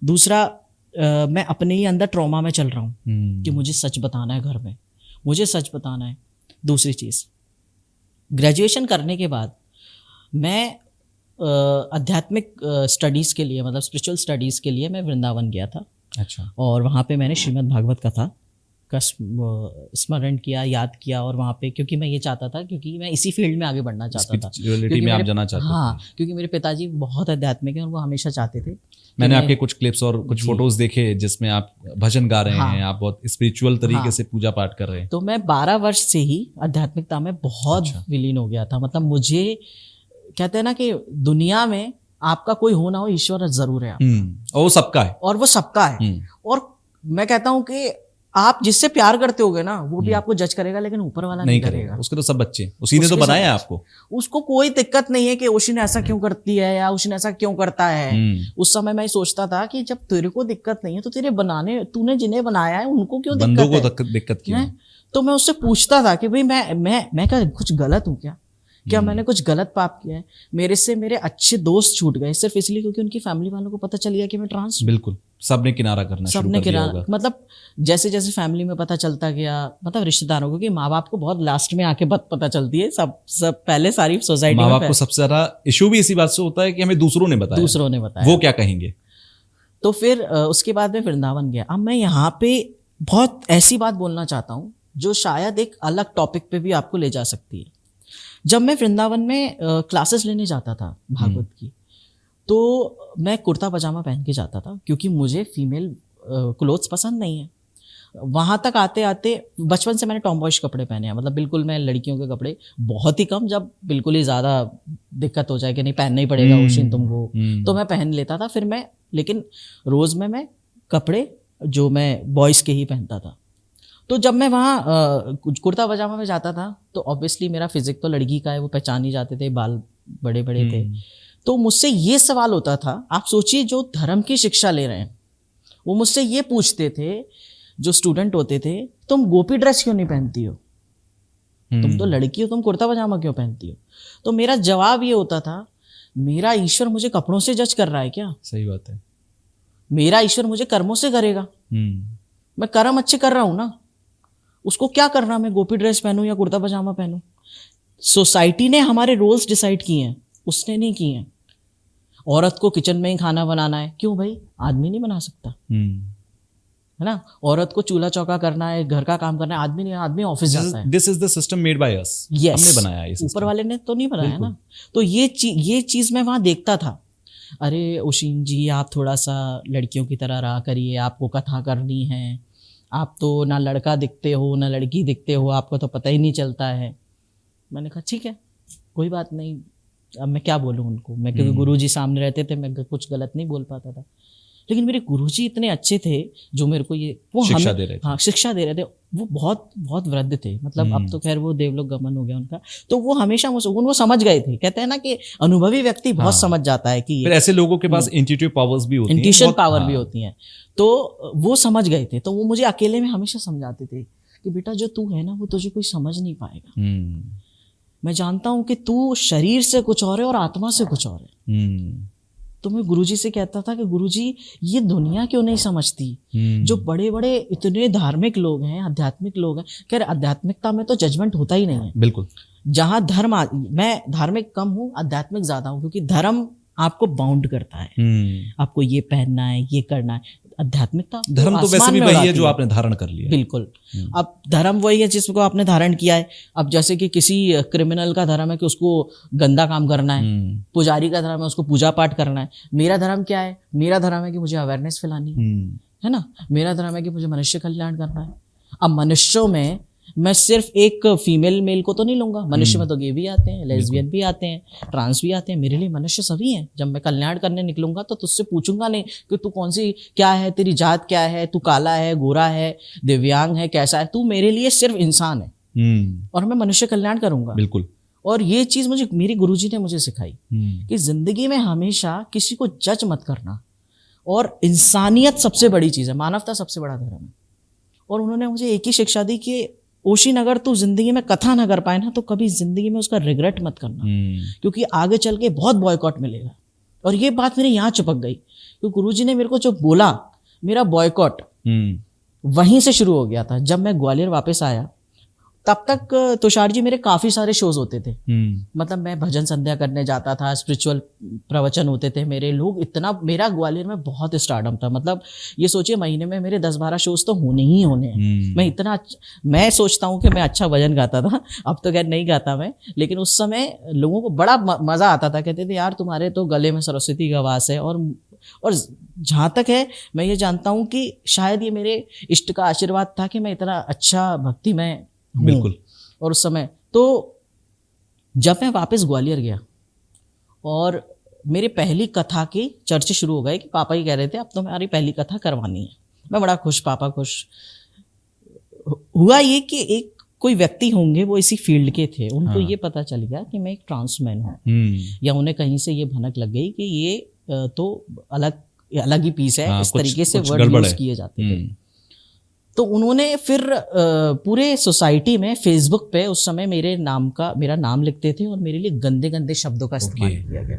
दूसरा, मैं अपने ही अंदर ट्रॉमा में चल रहा हूँ कि मुझे सच बताना है घर में, मुझे सच बताना है। दूसरी चीज़, ग्रेजुएशन करने के बाद मैं आध्यात्मिक स्टडीज़ के लिए, मतलब स्पिरिचुअल स्टडीज़ के लिए मैं वृंदावन गया था। अच्छा। और वहाँ पे मैंने श्रीमद् भागवत कथा का स्मरण किया, याद किया, और वहाँ पे, क्योंकि मैं ये चाहता था, क्योंकि मैं इसी फील्ड में आगे बढ़ना चाहता था, स्पिरिचुअलिटी में आप जाना चाहते थे। हाँ, क्योंकि मेरे पिताजी बहुत आध्यात्मिक हैं और वो हमेशा चाहते थे। मैंने आपके कुछ क्लिप्स और कुछ फोटोज देखे जिसमें आप भजन गा रहे हैं, आप बहुत स्पिरिचुअल तरीके से पूजा पाठ कर रहे हैं। तो मैं 12 वर्ष से ही आध्यात्मिकता में बहुत विलीन हो गया था। मतलब मुझे, कहते हैं ना कि दुनिया में आपका कोई हो ना हो, ईश्वर जरूर है और वो सबका है, और मैं कहता हूं कि आप जिससे प्यार करते होगे ना, वो भी आपको जज करेगा, लेकिन ऊपर वाला नहीं करेगा। उसके तो सब बच्चे, उसी ने तो बनाया है आपको। उसको कोई दिक्कत नहीं है कि ओशिन ऐसा क्यों करती है या ओशिन ऐसा क्यों करता है। उस समय मैं सोचता था कि जब तेरे को दिक्कत नहीं है तो तूने जिन्हें बनाया है उनको क्यों दिक्कत क्यों है? तो मैं उससे पूछता था कि भाई मैं क्या कुछ गलत हूँ क्या मैंने कुछ गलत पाप किया है? मेरे अच्छे दोस्त छूट गए सिर्फ इसलिए क्योंकि उनकी फैमिली वालों को पता चल गया कि मैं ट्रांस। बिल्कुल, सबने किनारा करना शुरू कर दिया होगा। मतलब जैसे जैसे फैमिली में पता चलता गया, मतलब रिश्तेदारों को, कि माँ बाप को बहुत लास्ट में आके पता चलती है, सब पहले सारी सोसाइटी में। माँ बाप को सबसे ज्यादा इशू भी इसी बात से होता है कि हमें दूसरों ने बताया, वो क्या कहेंगे। तो फिर उसके बाद में वृंदावन गया। अब मैं यहाँ पे बहुत ऐसी बात बोलना चाहता हूँ जो शायद एक अलग टॉपिक पे भी आपको ले जा सकती है। जब मैं वृंदावन में क्लासेस लेने जाता था भागवत की, तो मैं कुर्ता पजामा पहन के जाता था, क्योंकि मुझे फीमेल क्लोथ्स पसंद नहीं है। वहाँ तक आते आते बचपन से मैंने टॉमबॉयज कपड़े पहने हैं, मतलब बिल्कुल मैं लड़कियों के कपड़े बहुत ही कम, जब बिल्कुल ही ज़्यादा दिक्कत हो जाए कि नहीं पहनना ही पड़ेगा ओशिन तुमको, तो मैं पहन लेता था। फिर लेकिन रोज़ में मैं कपड़े जो मैं बॉयज़ के ही पहनता था। तो जब मैं वहाँ कुर्ता पजामा में जाता था तो ऑब्वियसली मेरा फिजिक तो लड़की का है, वो पहचान ही जाते थे, बाल बड़े बड़े थे। तो मुझसे ये सवाल होता था, आप सोचिए जो धर्म की शिक्षा ले रहे हैं वो मुझसे ये पूछते थे, जो स्टूडेंट होते थे, तुम गोपी ड्रेस क्यों नहीं पहनती हो, तुम तो लड़की हो, तुम कुर्ता पजामा क्यों पहनती हो? तो मेरा जवाब ये होता था, मेरा ईश्वर मुझे कपड़ों से जज कर रहा है क्या? सही बात है। मेरा ईश्वर मुझे कर्मों से करेगा। मैं कर्म अच्छे कर रहा हूं ना, उसको क्या करना मैं गोपी ड्रेस पहनूं या कुर्ता पजामा पहनूं? सोसाइटी ने हमारे रोल्स डिसाइड किए हैं, उसने नहीं किए हैं। औरत को किचन में ही खाना बनाना है, क्यों भाई? आदमी नहीं बना सकता, है ना? औरत को चूल्हा चौका करना है, घर का काम करना है, आदमी नहीं, आदमी ऑफिस जाता है। This is the system made by us. हमने बनाया है, ऊपर वाले ने तो नहीं बनाया ना। तो ये चीज मैं वहां देखता था। अरे ओशिन जी, आप थोड़ा सा लड़कियों की तरह रहा करिए, आपको कथा करनी है, आप तो ना लड़का दिखते हो ना लड़की दिखते हो, आपको तो पता ही नहीं चलता है। मैंने कहा ठीक है, कोई बात नहीं, अब मैं क्या बोलूँ उनको, मैं क्योंकि गुरुजी सामने रहते थे, मैं कुछ गलत नहीं बोल पाता था। लेकिन मेरे गुरुजी इतने अच्छे थे जो मेरे को शिक्षा दे रहे थे। वो बहुत बहुत वृद्ध थे, मतलब अब तो खैर वो देवलोक गमन हो गया उनका। तो वो हमेशा वो समझ गए थे। कहते हैं ना कि अनुभवी व्यक्ति बहुत समझ जाता है कि फिर ऐसे लोगों के पास इंट्यूटिव पावर्स भी होती हैं, इंट्यूशन पावर भी होती हैं। तो वो समझ गए थे, तो वो मुझे अकेले में हमेशा समझाते थे कि बेटा जो तू है ना, वो तुझे कोई समझ नहीं पाएगा। मैं जानता हूं कि तू शरीर से कुछ और है और आत्मा से कुछ और है। तो मैं गुरुजी से कहता था कि गुरुजी, ये दुनिया क्यों नहीं समझती? जो बड़े बड़े इतने धार्मिक लोग हैं, आध्यात्मिक लोग हैं, कह रहे आध्यात्मिकता में तो जजमेंट होता ही नहीं है। बिल्कुल। जहाँ धर्म, मैं धार्मिक कम हूँ, आध्यात्मिक ज्यादा हूँ, क्योंकि धर्म आपको बाउंड करता है, आपको ये पहनना है, ये करना है। आध्यात्मिकता धर्म तो वैसे आसमान भी में वही है उड़ाती जो आपने धारण कर लिया। बिल्कुल। अब धर्म वही है जिसको आपने धारण किया है। अब जैसे कि किसी क्रिमिनल का धर्म है कि उसको गंदा काम करना है, पुजारी का धर्म है उसको पूजा पाठ करना है। मेरा धर्म क्या है? मेरा धर्म है कि मुझे अवेयरनेस फैलानी है ना। मेरा धर्म है कि मुझे मनुष्य कल्याण करना है। अब मनुष्यों में मैं सिर्फ एक फीमेल मेल को तो नहीं लूंगा, मनुष्य में तो गे भी आते हैं, लेस्बियन भी आते हैं, ट्रांस भी आते हैं। मेरे लिए मनुष्य सभी हैं। जब मैं कल्याण करने निकलूंगा तो तुझसे पूछूंगा नहीं कि तू कौन सी क्या है, तेरी जात क्या है, तू काला है, गोरा है, दिव्यांग है, कैसा है। तू मेरे लिए सिर्फ इंसान है और मैं मनुष्य कल्याण करूंगा। बिल्कुल। और ये चीज मुझे मेरी गुरुजी ने मुझे सिखाई कि जिंदगी में हमेशा किसी को जज मत करना, और इंसानियत सबसे बड़ी चीज है, मानवता सबसे बड़ा धर्म है। और उन्होंने मुझे एक ही शिक्षा दी कि ओशिन अगर तू जिंदगी में कथा ना कर पाए ना तो कभी जिंदगी में उसका रिग्रेट मत करना, क्योंकि आगे चल के बहुत बॉयकॉट मिलेगा। और ये बात मेरे यहाँ चिपक गई क्योंकि गुरुजी ने मेरे को जो बोला, मेरा बॉयकॉट वहीं से शुरू हो गया था। जब मैं ग्वालियर वापस आया तब तक तुषार जी मेरे काफी सारे शोज होते थे। मतलब मैं भजन संध्या करने जाता था, स्पिरिचुअल प्रवचन होते थे मेरे। लोग इतना, मेरा ग्वालियर में बहुत स्टारडम था। मतलब ये सोचिए महीने में मेरे 10-12 शोज तो होने ही होने हैं। मैं इतना मैं सोचता हूँ कि मैं अच्छा भजन गाता था, अब तो खैर नहीं गाता मैं, लेकिन उस समय लोगों को बड़ा मजा आता था। कहते थे यार तुम्हारे तो गले में सरस्वती का वास है। और जहाँ तक है मैं ये जानता हूँ कि शायद ये मेरे इष्ट का आशीर्वाद था कि मैं इतना अच्छा भक्ति में बिल्कुल। और उस समय तो जब मैं वापस ग्वालियर गया और मेरी पहली कथा की चर्चा शुरू हो गए कि पापा ही कह रहे थे अब तो हमारी पहली कथा करवानी है। मैं बड़ा खुश, पापा खुश। हुआ ये कि एक कोई व्यक्ति होंगे वो इसी फील्ड के थे, उनको ये पता चल गया कि मैं एक ट्रांसमैन हूँ, या उन्हें कहीं से ये भनक लग गई कि ये तो अलग ही पीस है। इस तरीके से वर्ड यूज किए जाते थे। तो उन्होंने फिर पूरे सोसाइटी में फेसबुक पे उस समय मेरा नाम लिखते थे और मेरे लिए गंदे गंदे शब्दों का इस्तेमाल किया गया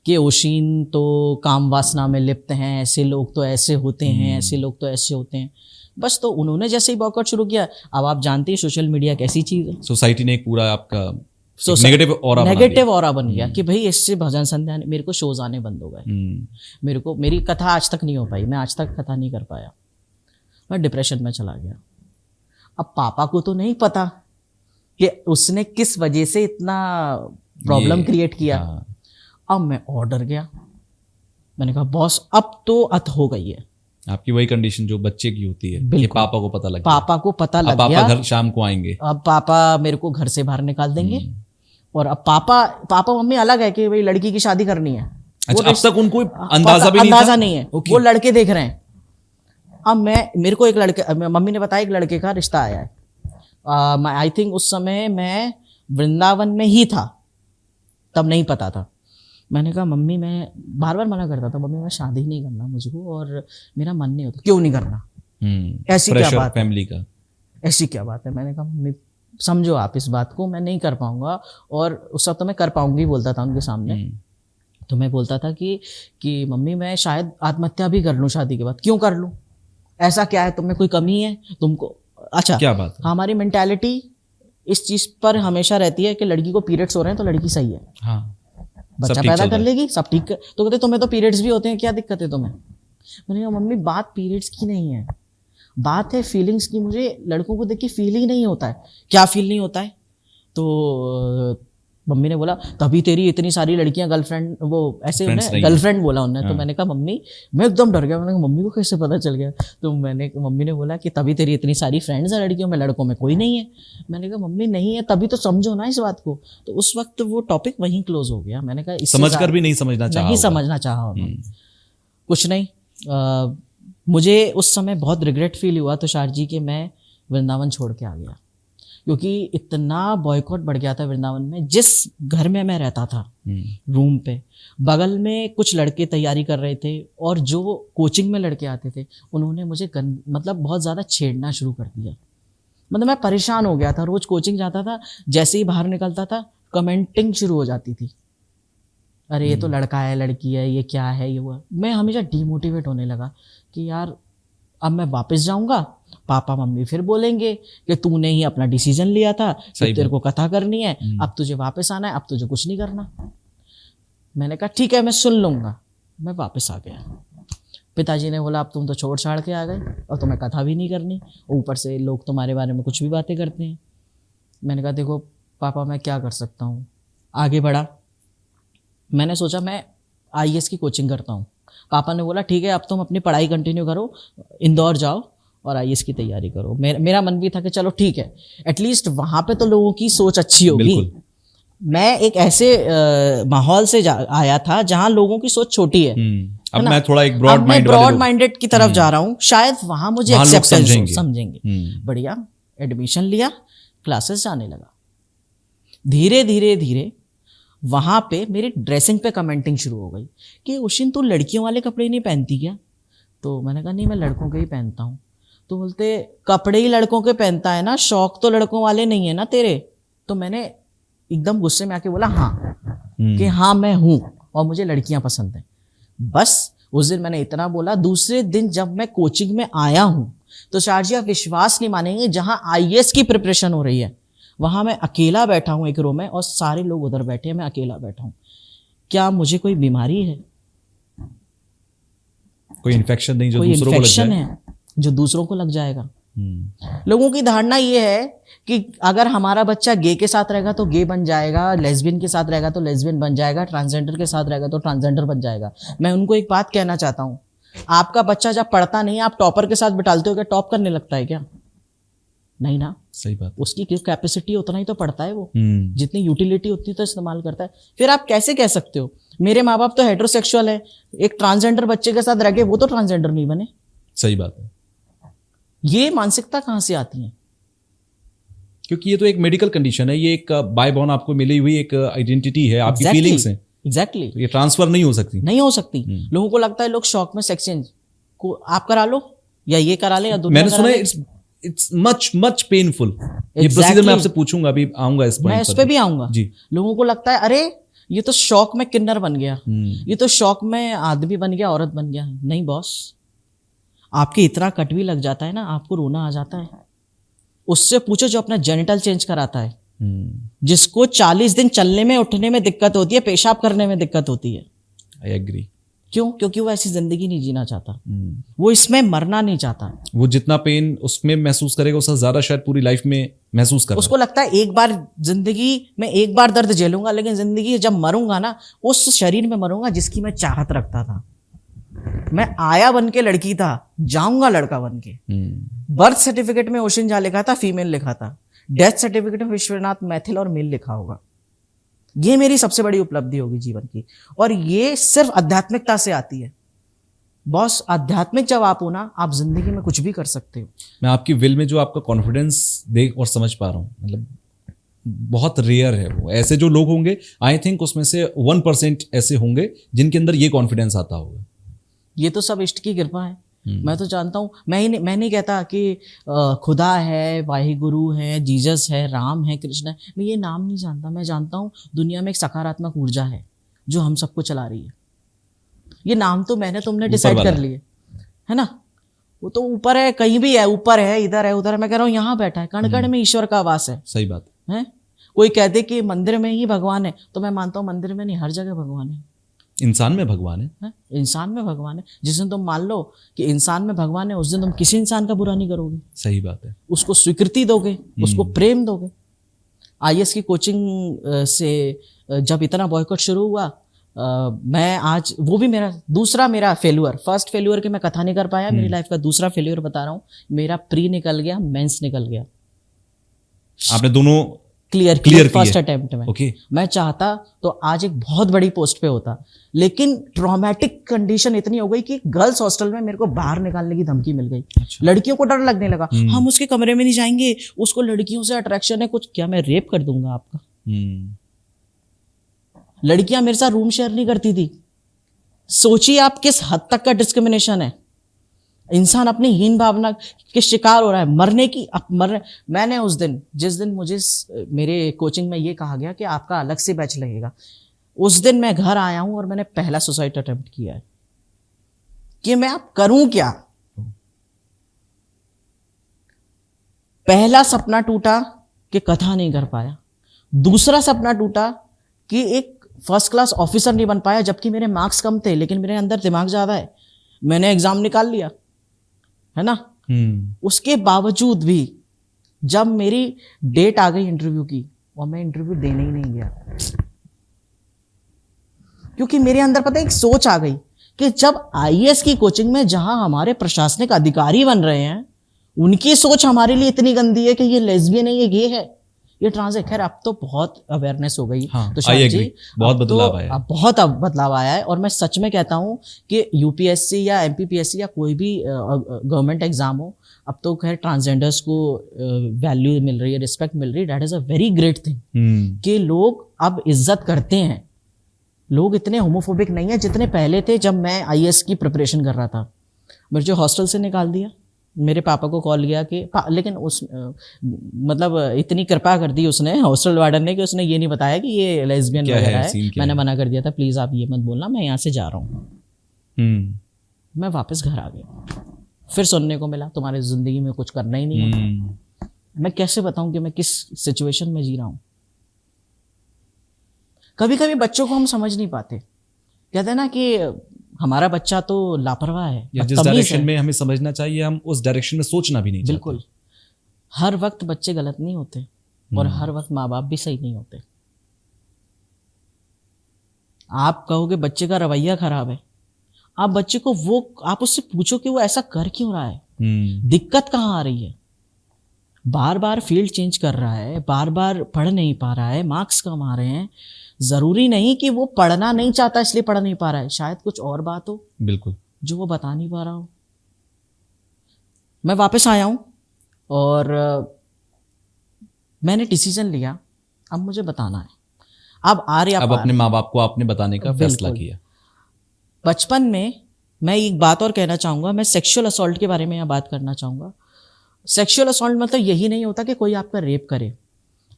कि ओशिन तो काम वासना में लिप्त हैं, ऐसे लोग तो ऐसे होते हैं, ऐसे लोग तो ऐसे होते हैं। बस तो उन्होंने जैसे ही बॉयकॉट शुरू किया, अब आप जानते हैं सोशल मीडिया कैसी चीज है। सोसाइटी ने एक पूरा आपका नेगेटिव ऑरा बन गया कि भाई इससे भजन संध्या, मेरे को शोज आने बंद हो गए। मेरी कथा आज तक नहीं हो पाई, मैं आज तक कथा नहीं कर पाया। मैं डिप्रेशन में चला गया। अब पापा को तो नहीं पता कि उसने किस वजह से इतना प्रॉब्लम क्रिएट किया। अब मैं ऑर्डर गया, मैंने कहा बॉस अब तो अत हो गई है। आपकी वही कंडीशन जो बच्चे की होती है कि पापा को पता लग गया। पापा को पता लग गया, पापा घर शाम को आएंगे, अब पापा मेरे को घर से बाहर निकाल देंगे। और अब पापा मम्मी अलग है कि भाई लड़की की शादी करनी है। अच्छा, अब तक उनको अंदाजा नहीं है। वो लड़के देख रहे हैं। अब मेरे को एक लड़के, मम्मी ने बताया एक लड़के का रिश्ता आया है। आई थिंक उस समय मैं वृंदावन में ही था, तब नहीं पता था। मैंने कहा मम्मी, मैं बार बार मना करता था, मम्मी मैं शादी नहीं करना मुझको, और मेरा मन नहीं होता। क्यों नहीं करना? ऐसी क्या बात, फैमिली का ऐसी क्या बात है? मैंने कहा मम्मी समझो आप इस बात को, मैं नहीं कर पाऊंगा। और उस वक्त तो मैं कर पाऊंगी बोलता था उनके सामने। तो मैं बोलता था कि मम्मी मैं शायद आत्महत्या भी कर लूँ शादी के बाद। क्यों कर लूँ? ऐसा क्या है तुम में, कोई कमी है तुमको? अच्छा क्या बात है? हमारी मेंटालिटी इस चीज पर हमेशा रहती है कि लड़की को पीरियड्स हो रहे हैं तो लड़की सही है, बच्चा पैदा कर लेगी, सब ठीक है। तो कहते तुम्हें तो पीरियड्स भी होते हैं, क्या दिक्कत है तुम्हें? मैंने कहा मम्मी बात पीरियड्स की नहीं है, बात है फीलिंग्स की। मुझे लड़कों को देख के फील ही नहीं होता है। क्या फील नहीं होता है? तो मम्मी ने बोला तभी तेरी इतनी सारी लड़कियां गर्लफ्रेंड, वो ऐसे गर्लफ्रेंड बोला उन्होंने। तो मैंने कहा मम्मी, मैं एकदम डर गया। मैंने कहा मम्मी को कैसे पता चल गया? तो मम्मी ने बोला कि तभी तेरी इतनी सारी फ्रेंड्स हैं लड़कियों में, लड़कों में कोई नहीं है। मैंने कहा मम्मी नहीं है, तभी तो समझो ना इस बात को। तो उस वक्त वो टॉपिक वहीं क्लोज हो गया। मैंने कहा समझकर भी नहीं समझना चाहा कुछ नहीं। मुझे उस समय बहुत रिग्रेट फील हुआ तुषार जी कि मैं वृंदावन छोड़ के आ गया, क्योंकि इतना बॉयकॉट बढ़ गया था वृंदावन में। जिस घर में मैं रहता था रूम पे, बगल में कुछ लड़के तैयारी कर रहे थे, और जो कोचिंग में लड़के आते थे उन्होंने मुझे मतलब बहुत ज़्यादा छेड़ना शुरू कर दिया। मतलब मैं परेशान हो गया था। रोज़ कोचिंग जाता था, जैसे ही बाहर निकलता था कमेंटिंग शुरू हो जाती थी, अरे ये तो लड़का है, लड़की है, ये क्या है, ये हुआ। मैं हमेशा डीमोटिवेट होने लगा कि यार अब मैं वापस जाऊंगा, पापा मम्मी फिर बोलेंगे कि तूने ही अपना डिसीजन लिया था, तेरे को कथा करनी है, अब तुझे वापस आना है, अब तुझे कुछ नहीं करना। मैंने कहा ठीक है मैं सुन लूंगा। मैं वापस आ गया। पिताजी ने बोला अब तुम तो छोड़ छाड़ के आ गए और तुम्हें कथा भी नहीं करनी, ऊपर से लोग तुम्हारे बारे में कुछ भी बातें करते हैं। मैंने कहा देखो पापा मैं क्या कर सकता हूँ। आगे बढ़ा, मैंने सोचा मैं IAS की कोचिंग करता हूँ। पापा ने बोला ठीक है अब तुम अपनी पढ़ाई कंटिन्यू करो, इंदौर जाओ और IAS की तैयारी करो। मेरा मन भी था कि चलो ठीक है, एटलीस्ट वहाँ पे तो लोगों की सोच अच्छी होगी। मैं एक ऐसे माहौल से आया था जहाँ लोगों की सोच छोटी है। अब मैं थोड़ा एक ब्रॉड माइंडेड की तरफ जा रहा हूँ, शायद वहाँ मुझे एक्सेप्टेंस समझेंगे। बढ़िया, एडमिशन लिया, क्लासेस जाने लगा। धीरे धीरे धीरे वहाँ पे मेरी ड्रेसिंग पे कमेंटिंग शुरू हो गई कि उशिन तू लड़कियों वाले कपड़े नहीं पहनती क्या? तो मैंने कहा नहीं मैं लड़कों के ही पहनता हूँ। तो बोलते कपड़े ही लड़कों के पहनता है ना, शौक तो लड़कों वाले नहीं है ना तेरे। तो मैंने एकदम गुस्से में आके बोला हाँ, कि हाँ मैं हूँ और मुझे लड़कियां पसंद हैं। बस उस दिन मैंने इतना बोला। दूसरे दिन जब मैं कोचिंग में आया हूँ तो शारजी आप विश्वास नहीं मानेंगे, जहाँ IAS की प्रिपरेशन हो रही है वहाँ मैं अकेला बैठा हूँ एक रो में और सारे लोग उधर बैठे हैं, मैं अकेला बैठा हूँ। क्या मुझे कोई बीमारी है? कोई इन्फेक्शन नहीं जो कोई दूसरों को लग इन्फेक्शन जाए? है जो दूसरों को लग जाएगा। लोगों की धारणा ये है कि अगर हमारा बच्चा गे के साथ रहेगा तो गे बन जाएगा, लेस्बियन के साथ रहेगा तो लेस्बियन बन जाएगा, ट्रांसजेंडर के साथ रहेगा तो ट्रांसजेंडर बन जाएगा। मैं उनको एक बात कहना चाहता हूँ, आपका बच्चा जब पढ़ता नहीं आप टॉपर के साथ बिठालते हो, क्या टॉप करने लगता है क्या? नहीं ना। सही बात। उसकी कैपेसिटी उतना ही तो पढ़ता है वो, जितनी यूटिलिटी उतनी तो इस्तेमाल करता है। फिर आप कैसे कह सकते हो मेरे माँ बाप तो हेटेरोसेक्सुअल है, एक ट्रांसजेंडर बच्चे के साथ रह के वो तो ट्रांसजेंडर नहीं बने? सही बात है। ये मानसिकता कहाँ से आती है? क्योंकि ये तो एक मेडिकल कंडीशन है, ये एक बाय बॉर्न आपको मिली हुई एक आइडेंटिटी है, आपकी फीलिंग्स हैं। एग्जैक्टली। ये ट्रांसफर नहीं हो सकती। लोगों को लगता है लोग शौक में सेक्स चेंज को आप करा लो या ये करा ले या दुनिया मैंने सुना है इट्स मच पेनफुल। ये प्रोसीजर मैं आपसे पूछूंगा, अभी आऊंगा इस पॉइंट पर। मैं इस पे भी आऊंगा जी। लोगों को लगता है अरे ये तो शौक में किन्नर बन गया, ये तो शौक में आदमी बन गया, औरत बन गया। नहीं बॉस, आपके इतना कट भी लग जाता है ना, आपको रोना आ जाता है। उससे पूछो जो अपना जेनिटल चेंज कराता है, जिसको 40 दिन चलने में उठने में दिक्कत होती है, पेशाब करने में दिक्कत होती है। I agree. क्यों? क्योंकि वो ऐसी जिंदगी नहीं जीना चाहता, वो इसमें मरना नहीं चाहता। वो जितना पेन उसमें महसूस करेगा उससे ज्यादा शायद पूरी लाइफ में महसूस करेगा। उसको लगता है एक बार जिंदगी में एक बार दर्द झेलूंगा, लेकिन जिंदगी जब मरूंगा ना उस शरीर में मरूंगा जिसकी मैं चाहत रखता था। मैं आया बन के लड़की था, जाऊंगा लड़का बन के। बर्थ सर्टिफिकेट में ओशिन झा लिखा था, फीमेल लिखा था। डेथ सर्टिफिकेट में विश्वनाथ मैथिल और मेल लिखा होगा। ये मेरी सबसे बड़ी उपलब्धि होगी जीवन की, और ये सिर्फ आध्यात्मिकता से आती है। बॉस, आध्यात्मिक जब आप हो ना, आप जिंदगी में कुछ भी कर सकते हो। मैं आपकी विल में जो आपका कॉन्फिडेंस देख और समझ पा रहा हूँ, मतलब बहुत रेयर है वो। ऐसे जो लोग होंगे, आई थिंक उसमें से 1% ऐसे होंगे जिनके अंदर ये कॉन्फिडेंस आता होगा। ये तो सब इष्ट की कृपा है। मैं तो जानता हूँ, मैं नहीं कहता कि खुदा है, वाहिगुरु है, जीसस है, राम है, कृष्ण है। मैं ये नाम नहीं जानता। मैं जानता हूँ दुनिया में एक सकारात्मक ऊर्जा है जो हम सबको चला रही है। ये नाम तो मैंने तुमने डिसाइड कर लिए है ना। वो तो ऊपर है, कहीं भी है, ऊपर है, इधर है, उधर है। मैं कह रहा हूँ यहाँ बैठा है, कण कण में ईश्वर का वास है। सही बात है। कोई कहते कि मंदिर में ही भगवान है, तो मैं मानता हूँ मंदिर में नहीं, हर जगह भगवान है। इंसान में भगवान है। इंसान में भगवान है। जिस दिन तुम मान लो कि इंसान में भगवान है, उस दिन तुम किसी इंसान का बुरा नहीं करोगे। सही बात है। उसको स्वीकृति दोगे, उसको प्रेम दोगे। IAS की कोचिंग से जब इतना बॉयकॉट शुरू हुआ, मैं आज, वो भी मेरा फेल्यूर, फर्स्ट फेल्यूर के मैं कथा नहीं कर पाया, मेरी लाइफ का दूसरा फेल्यूर बता रहा हूँ। मेरा प्री निकल गया, मेंस निकल गया। आपने दोनों क्लियर फर्स्ट अटेम्प्ट में। Okay. मैं चाहता तो आज एक बहुत बड़ी पोस्ट पे होता, लेकिन ट्रॉमेटिक कंडीशन इतनी हो गई कि गर्ल्स हॉस्टल में मेरे को बाहर निकालने की धमकी मिल गई। अच्छा। लड़कियों को डर लगने लगा, हम उसके कमरे में नहीं जाएंगे, उसको लड़कियों से अट्रैक्शन है कुछ। क्या मैं रेप कर दूंगा आपका? लड़कियां मेरे साथ रूम शेयर नहीं करती थी। सोचिए आप किस हद तक का डिस्क्रिमिनेशन है। इंसान अपनी हीन भावना के शिकार हो रहा है, मैंने उस दिन, जिस दिन मुझे मेरे कोचिंग में ये कहा गया कि आपका अलग से बैच लगेगा, उस दिन मैं घर आया हूं और मैंने पहला सुसाइड अटेम्प्ट किया है कि मैं अब करूं क्या। पहला सपना टूटा कि कथा नहीं कर पाया। दूसरा सपना टूटा कि एक फर्स्ट क्लास ऑफिसर नहीं बन पाया, जबकि मेरे मार्क्स कम थे लेकिन मेरे अंदर दिमाग ज्यादा है। मैंने एग्जाम निकाल लिया, है ना। उसके बावजूद भी जब मेरी डेट आ गई इंटरव्यू की, और मैं इंटरव्यू देने ही नहीं गया, क्योंकि मेरे अंदर पता है एक सोच आ गई कि जब आईएएस की कोचिंग में जहां हमारे प्रशासनिक अधिकारी बन रहे हैं, उनकी सोच हमारे लिए इतनी गंदी है कि ये लेस्बियन है, ये गे है, ये ट्रांस है। खैर अब तो बहुत अवेयरनेस हो गई। हाँ, तो शायद जी बहुत बदलाव आया है। अब बहुत बदलाव आया है। और मैं सच में कहता हूँ कि यूपीएससी या एमपीपीएससी या कोई भी गवर्नमेंट एग्जाम हो, अब तो खैर ट्रांसजेंडर्स को वैल्यू मिल रही है, रिस्पेक्ट मिल रही है। That is a very great thing कि लोग अब इज्जत करते हैं। लोग इतने होमोफोबिक नहीं है जितने पहले थे। जब मैं आईएएस की प्रिपरेशन कर रहा था, मुझे हॉस्टल से निकाल दिया। मेरे पापा को कॉल किया कि लेकिन उस मतलब इतनी कृपा कर दी उसने, हॉस्टल वार्डन ने, कि उसने ये नहीं बताया कि ये लेस्बियन वगैरह है। मैंने मना कर दिया था, प्लीज़ आप ये मत बोलना, मैं यहाँ से जा रहा हूँ। मैं वापस घर आ गया। फिर सुनने को मिला तुम्हारी ज़िंदगी में कुछ करना ही नहीं है। मैं कैसे बताऊँ कि मैं किस सिचुएशन में जी रहा हूँ। कभी कभी बच्चों को हम समझ नहीं पाते। कहते हैं ना कि हमारा बच्चा तो लापरवाह है, या जिस डायरेक्शन में हमें समझना चाहिए हम उस डायरेक्शन में सोचना भी नहीं चाहते। बिल्कुल। हर वक्त बच्चे गलत नहीं होते और हर वक्त माँ बाप भी सही नहीं होते। आप कहोगे बच्चे का रवैया खराब है, आप बच्चे को आप उससे पूछो कि वो ऐसा कर क्यों रहा है, दिक्कत कहाँ आ रही है। बार बार फील्ड चेंज कर रहा है, बार बार पढ़ नहीं पा रहा है, मार्क्स कम आ रहे हैं। जरूरी नहीं कि वो पढ़ना नहीं चाहता इसलिए पढ़ नहीं पा रहा है, शायद कुछ और बात हो बिल्कुल जो वो बता नहीं पा रहा हो। मैं वापस आया हूं और मैंने डिसीजन लिया, अब मुझे बताना है। अब अपने माँ बाप को आपने बताने का फैसला किया। बचपन में मैं एक बात और कहना चाहूंगा, मैं सेक्सुअल असॉल्ट के बारे में यहाँ बात करना चाहूंगा। सेक्सुअल असॉल्ट मतलब यही नहीं होता कि कोई आपका रेप करे।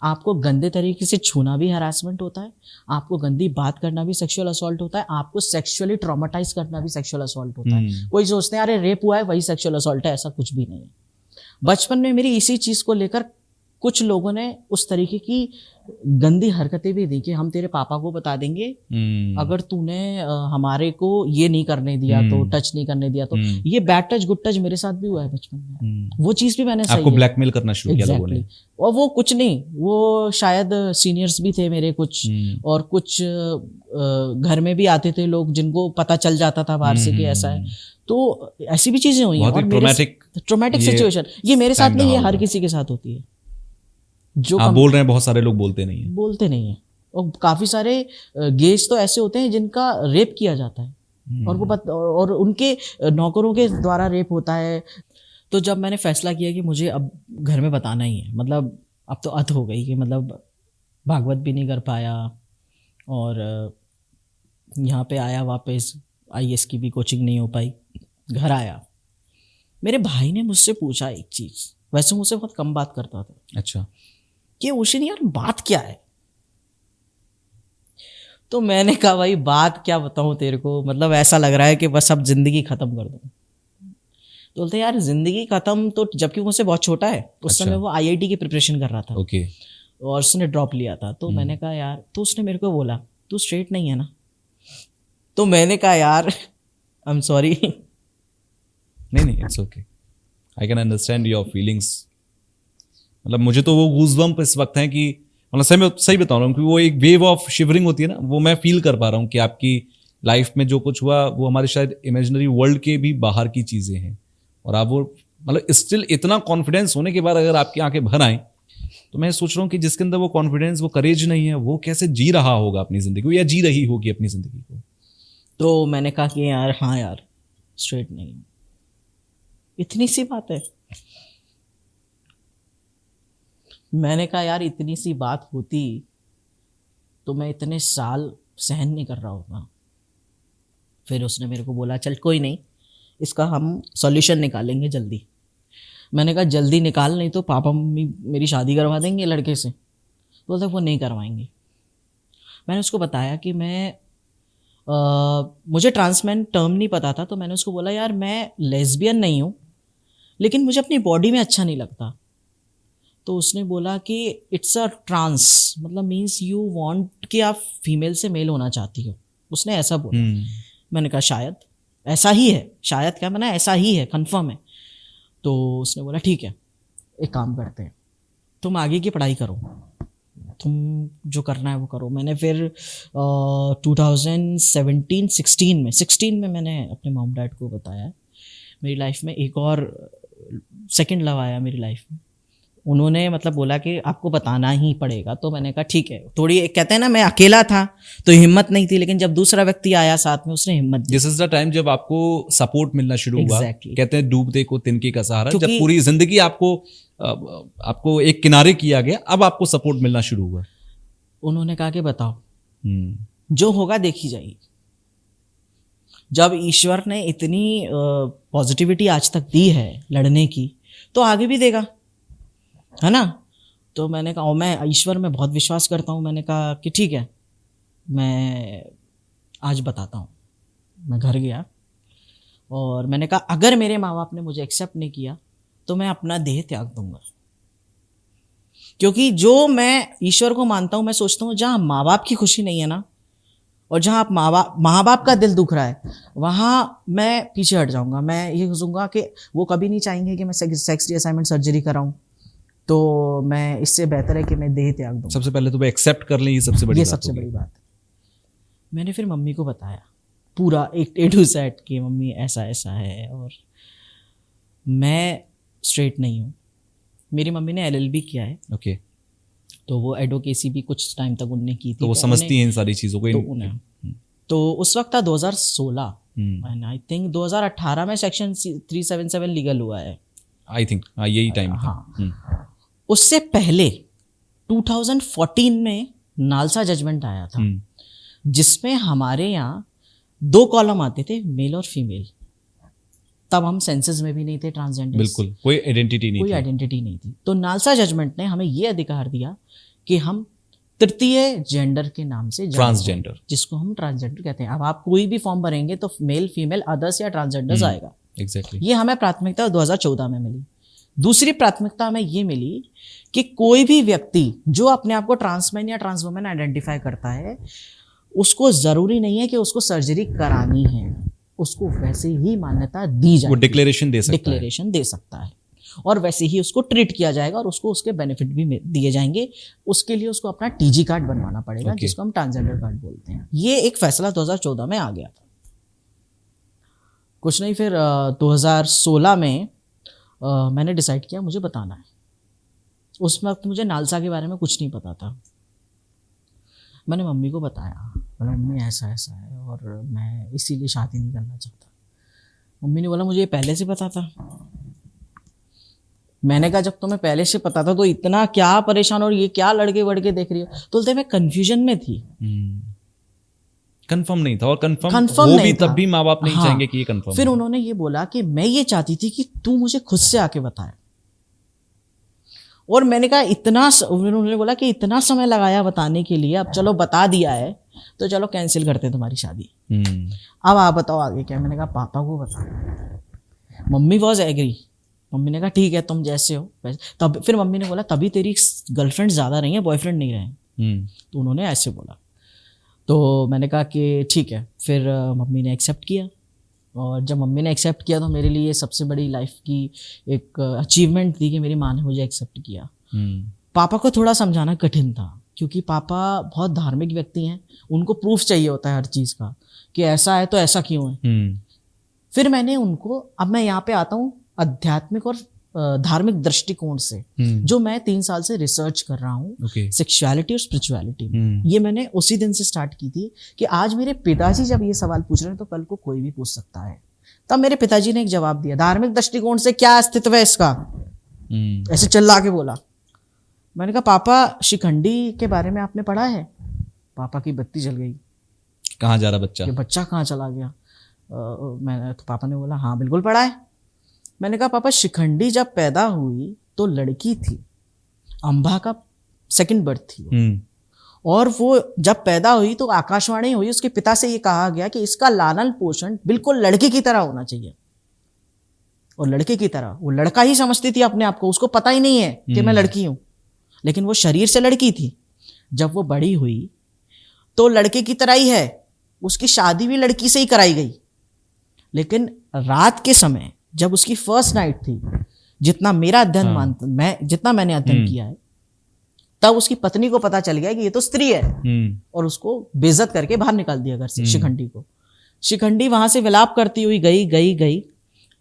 आपको गंदे तरीके से छूना भी हैरासमेंट होता है, आपको गंदी बात करना भी सेक्सुअल असॉल्ट होता है, आपको सेक्सुअली ट्रॉमेटाइज करना भी सेक्सुअल असॉल्ट होता है। कोई सोचते हैं अरे रेप हुआ है वही सेक्सुअल असॉल्ट है, ऐसा कुछ भी नहीं है। बचपन में मेरी इसी चीज़ को लेकर कुछ लोगों ने उस तरीके की गंदी हरकतें भी दी कि हम तेरे पापा को बता देंगे अगर तूने हमारे को ये नहीं करने दिया तो, टच नहीं करने दिया तो। ये बैड टच गुड टच मेरे साथ भी हुआ है बचपन में। वो चीज़ भी मैंने आपको ब्लैकमेल करना शुरू किया लोगों ने। और वो कुछ नहीं, वो शायद सीनियर्स भी थे मेरे कुछ, और कुछ घर में भी आते थे लोग जिनको पता चल जाता था बाहर से कि ऐसा है। तो ऐसी भी चीज़ें हुई हैं। और ट्रॉमेटिक सिचुएशन ये मेरे साथ नहीं, ये हर किसी के साथ होती है। जो आप बोल रहे हैं बहुत सारे लोग बोलते नहीं है। और काफी सारे गेज तो ऐसे होते हैं जिनका रेप किया जाता है और उनके नौकरों के द्वारा रेप होता है। तो जब मैंने फैसला किया कि मुझे अब घर में बताना ही है, मतलब अब तो अत हो गई कि मतलब भागवत भी नहीं कर पाया और यहाँ पे आया वापस, आईएएस की भी कोचिंग नहीं हो पाई। घर आया, मेरे भाई ने मुझसे पूछा एक चीज़, वैसे मुझसे बहुत कम बात करता था। अच्छा, कि उसे यार बात क्या है? तो मैंने कहा भाई बात क्या बताऊं तेरे को, मतलब ऐसा लग रहा है कि बस अब जिंदगी खत्म कर दूं। तो बोलते यार जिंदगी खत्म तो, जबकि मुझसे बहुत छोटा है उस समय, वो आईआईटी की प्रिपरेशन कर रहा था। ओके। और उसने ड्रॉप लिया था। तो मैंने कहा यार, तो उसने मेरे को बोला तू स्ट्रेट नहीं है ना? तो मैंने कहा यार आई एम सॉरी। नहीं it's okay, I can understand your feelings. मतलब मुझे तो वो गूज़बम्प इस वक्त हैं कि मतलब सही बता रहा हूँ कि वो एक वेव ऑफ शिवरिंग होती है ना, वो मैं फील कर पा रहा हूँ कि आपकी लाइफ में जो कुछ हुआ वो हमारे शायद इमेजिनरी वर्ल्ड के भी बाहर की चीज़ें हैं। और आप वो मतलब स्टिल इतना कॉन्फिडेंस होने के बाद अगर आपकी आंखें भर आएँ, तो मैं सोच रहा हूँ कि जिसके अंदर वो कॉन्फिडेंस, वो करेज नहीं है, वो कैसे जी रहा होगा अपनी ज़िंदगी को, या जी रही होगी अपनी ज़िंदगी को। तो मैंने कहा कि यार हाँ यार स्ट्रेट नहीं, इतनी सी बात है। मैंने कहा यार इतनी सी बात होती तो मैं इतने साल सहन नहीं कर रहा होता। फिर उसने मेरे को बोला चल कोई नहीं, इसका हम सॉल्यूशन निकालेंगे जल्दी। मैंने कहा जल्दी निकाल, नहीं तो पापा मम्मी मेरी शादी करवा देंगे लड़के से। बोलते वो नहीं करवाएंगे। मैंने उसको बताया कि मुझे ट्रांसमैन टर्म नहीं पता था, तो मैंने उसको बोला यार मैं लेस्बियन नहीं हूँ, लेकिन मुझे अपनी बॉडी में अच्छा नहीं लगता। तो उसने बोला कि इट्स अ ट्रांस, मतलब मीन्स यू वांट कि आप फीमेल से मेल होना चाहती हो। उसने ऐसा बोला। मैंने कहा शायद ऐसा ही है, शायद क्या मैंने ऐसा ही है, कंफर्म है। तो उसने बोला ठीक है, एक काम करते हैं, तुम आगे की पढ़ाई करो, तुम जो करना है वो करो। मैंने फिर 2016 में मैंने अपने मॉम डैड को बताया। मेरी लाइफ में एक और सेकंड लव आया मेरी लाइफ में। उन्होंने मतलब बोला कि आपको बताना ही पड़ेगा। तो मैंने कहा ठीक है। थोड़ी कहते हैं ना, मैं अकेला था तो हिम्मत नहीं थी, लेकिन जब दूसरा व्यक्ति आया साथ में उसने हिम्मत दी। दिस इज द टाइम जब आपको सपोर्ट मिलना शुरू हुआ। Exactly. कहते हैं डूबते को तिनके का सहारा। जब क्योंकि- पूरी जिंदगी आपको एक किनारे किया गया, अब आपको सपोर्ट मिलना शुरू हुआ। उन्होंने कहा कि बताओ, जो होगा देखी जाएगी। जब ईश्वर ने इतनी पॉजिटिविटी आज तक दी है लड़ने की, तो आगे भी देगा, है ना। तो मैंने कहा, और मैं ईश्वर में बहुत विश्वास करता हूँ। मैंने कहा कि ठीक है, मैं आज बताता हूँ। मैं घर गया और मैंने कहा अगर मेरे माँ बाप ने मुझे एक्सेप्ट नहीं किया तो मैं अपना देह त्याग दूंगा। क्योंकि जो मैं ईश्वर को मानता हूँ, मैं सोचता हूँ जहाँ माँ बाप की खुशी नहीं है ना, और जहाँ आप माँ बाप का दिल दुख रहा है, वहाँ मैं पीछे हट जाऊँगा। मैं ये सोचूंगा कि वो कभी नहीं चाहेंगे कि मैं सेक्स रीअसाइनमेंट सर्जरी कराऊँ, तो मैं इससे बेहतर है कि मैं देह त्याग दूँ। सबसे पहले तो वो एक्सेप्ट कर लें, ये सबसे बड़ी बात सबसे होगी। बड़ी बात है। मैंने फिर मम्मी को बताया पूरा एक A to Z कि मम्मी ऐसा ऐसा है और मैं स्ट्रेट नहीं हूँ। मेरी मम्मी ने LLB किया है, ओके। तो वो एडवोकेसी भी कुछ टाइम तक उनने की थी। तो वो समझती हैं इन सारी चीजों को। तो उस वक्त था 2016 एंड आई थिंक 2018 में सेक्शन 377 लीगल हुआ है, आई थिंक। यही टाइम था। हाँ। उससे पहले 2014 में नालसा जजमेंट आया था, जिसमें हमारे यहाँ 2 कॉलम आते थे, मेल और फीमेल। तब हम सेंसस में भी नहीं थे ट्रांसजेंडर, बिल्कुल कोई आइडेंटिटी नहीं थी। तो नालसा जजमेंट ने हमें ये अधिकार दिया कि हम तृतीय जेंडर के नाम से ट्रांसजेंडर, जिसको हम ट्रांसजेंडर कहते हैं। अब आप कोई भी फॉर्म भरेंगे तो मेल, फीमेल, अदर्स या ट्रांसजेंडर्स आएगा। एग्जैक्टली। ये हमें प्राथमिकता 2014 में मिली। दूसरी प्राथमिकता हमें ये मिली कि कोई भी व्यक्ति जो अपने आप को ट्रांसमैन या ट्रांसवुमन आइडेंटिफाई करता है, उसको जरूरी नहीं है कि उसको सर्जरी करानी है, उसको वैसे ही मान्यता दी जाएगी। वो डिक्लेरेशन दे सकता है और वैसे ही उसको ट्रीट किया जाएगा और उसको उसके बेनिफिट भी दिए जाएंगे। उसके लिए उसको अपना TG कार्ड बनवाना पड़ेगा, जिसको हम ट्रांसजेंडर कार्ड बोलते हैं। ये एक फैसला 2014 में आ गया था। कुछ नहीं, फिर 2016 में मैंने डिसाइड किया मुझे बताना है। उस वक्त मुझे नालसा के बारे में कुछ नहीं पता था। मैंने मम्मी को बताया, बोला मम्मी ऐसा ऐसा है और मैं इसीलिए शादी नहीं करना चाहता। मम्मी ने बोला मुझे ये पहले से पता था। मैंने कहा जब तुम्हें पहले से पता था तो इतना क्या परेशान और ये क्या लड़के वड़के देख रही हो। तो बोलते मैं कंफ्यूजन में थी, कंफर्म नहीं था। और कंफर्म नहीं वो भी था। तब भी माँ बाप नहीं चाहेंगे कि ये कंफर्म। फिर उन्होंने ये बोला कि मैं ये चाहती थी कि तू मुझे खुद से आके बताए। और मैंने कहा उन्होंने बोला कि इतना समय लगाया बताने के लिए, अब चलो बता दिया है तो चलो कैंसिल करते हैं तुम्हारी शादी। अब आप बताओ आगे क्या। मैंने कहा पापा को बता। Mummy was agree. मम्मी ने कहा ठीक है तुम जैसे हो वैसे। तब फिर मम्मी ने बोला तभी तेरी गर्लफ्रेंड ज़्यादा रही है, बॉयफ्रेंड नहीं रहे। तो उन्होंने ऐसे बोला। तो मैंने कहा कि ठीक है। फिर मम्मी ने एक्सेप्ट किया, और जब मम्मी ने एक्सेप्ट किया तो मेरे लिए सबसे बड़ी लाइफ की एक अचीवमेंट थी कि मेरी माँ ने मुझे एक्सेप्ट किया। पापा को थोड़ा समझाना कठिन था, क्योंकि पापा बहुत धार्मिक व्यक्ति हैं। उनको प्रूफ चाहिए होता है हर चीज़ का कि ऐसा है तो ऐसा क्यों है। फिर मैंने उनको, अब मैं यहाँ पे आता हूँ आध्यात्मिक और धार्मिक दृष्टिकोण से, जो मैं 3 साल से रिसर्च कर रहा हूँ सेक्सुअलिटी और स्पिरिचुअलिटी में। ये मैंने उसी दिन से स्टार्ट की थी कि आज मेरे पिताजी जब ये सवाल पूछ रहे हैं तो कल को कोई भी पूछ सकता है। तब मेरे पिताजी ने एक जवाब दिया, धार्मिक दृष्टिकोण से क्या अस्तित्व है इसका, ऐसे चिल्ला के बोला। मैंने कहा पापा शिखंडी के बारे में आपने पढ़ा है? पापा की बत्ती जल गई, कहाँ जा रहा बच्चा, ये बच्चा कहाँ चला गया। मैंने तो पापा ने बोला हाँ बिल्कुल पढ़ा है। मैंने कहा पापा शिखंडी जब पैदा हुई तो लड़की थी, अंबा का सेकंड बर्थ थी और वो जब पैदा हुई तो आकाशवाणी हुई, उसके पिता से ये कहा गया कि इसका लालन पोषण बिल्कुल लड़के की तरह होना चाहिए। और लड़के की तरह, वो लड़का ही समझती थी अपने आप को, उसको पता ही नहीं है कि मैं लड़की हूं, लेकिन वो शरीर से लड़की थी। जब वो बड़ी हुई तो लड़के की तरह ही है, उसकी शादी भी लड़की से ही कराई गई। लेकिन रात के समय जब उसकी फर्स्ट नाइट थी, जितना मेरा अध्ययन जितना मैंने अध्ययन किया है, तब उसकी पत्नी को पता चल गया कि ये तो स्त्री है, और उसको बेइज्जत करके बाहर निकाल दिया घर से, शिखंडी को। शिखंडी वहां से विलाप करती हुई गई,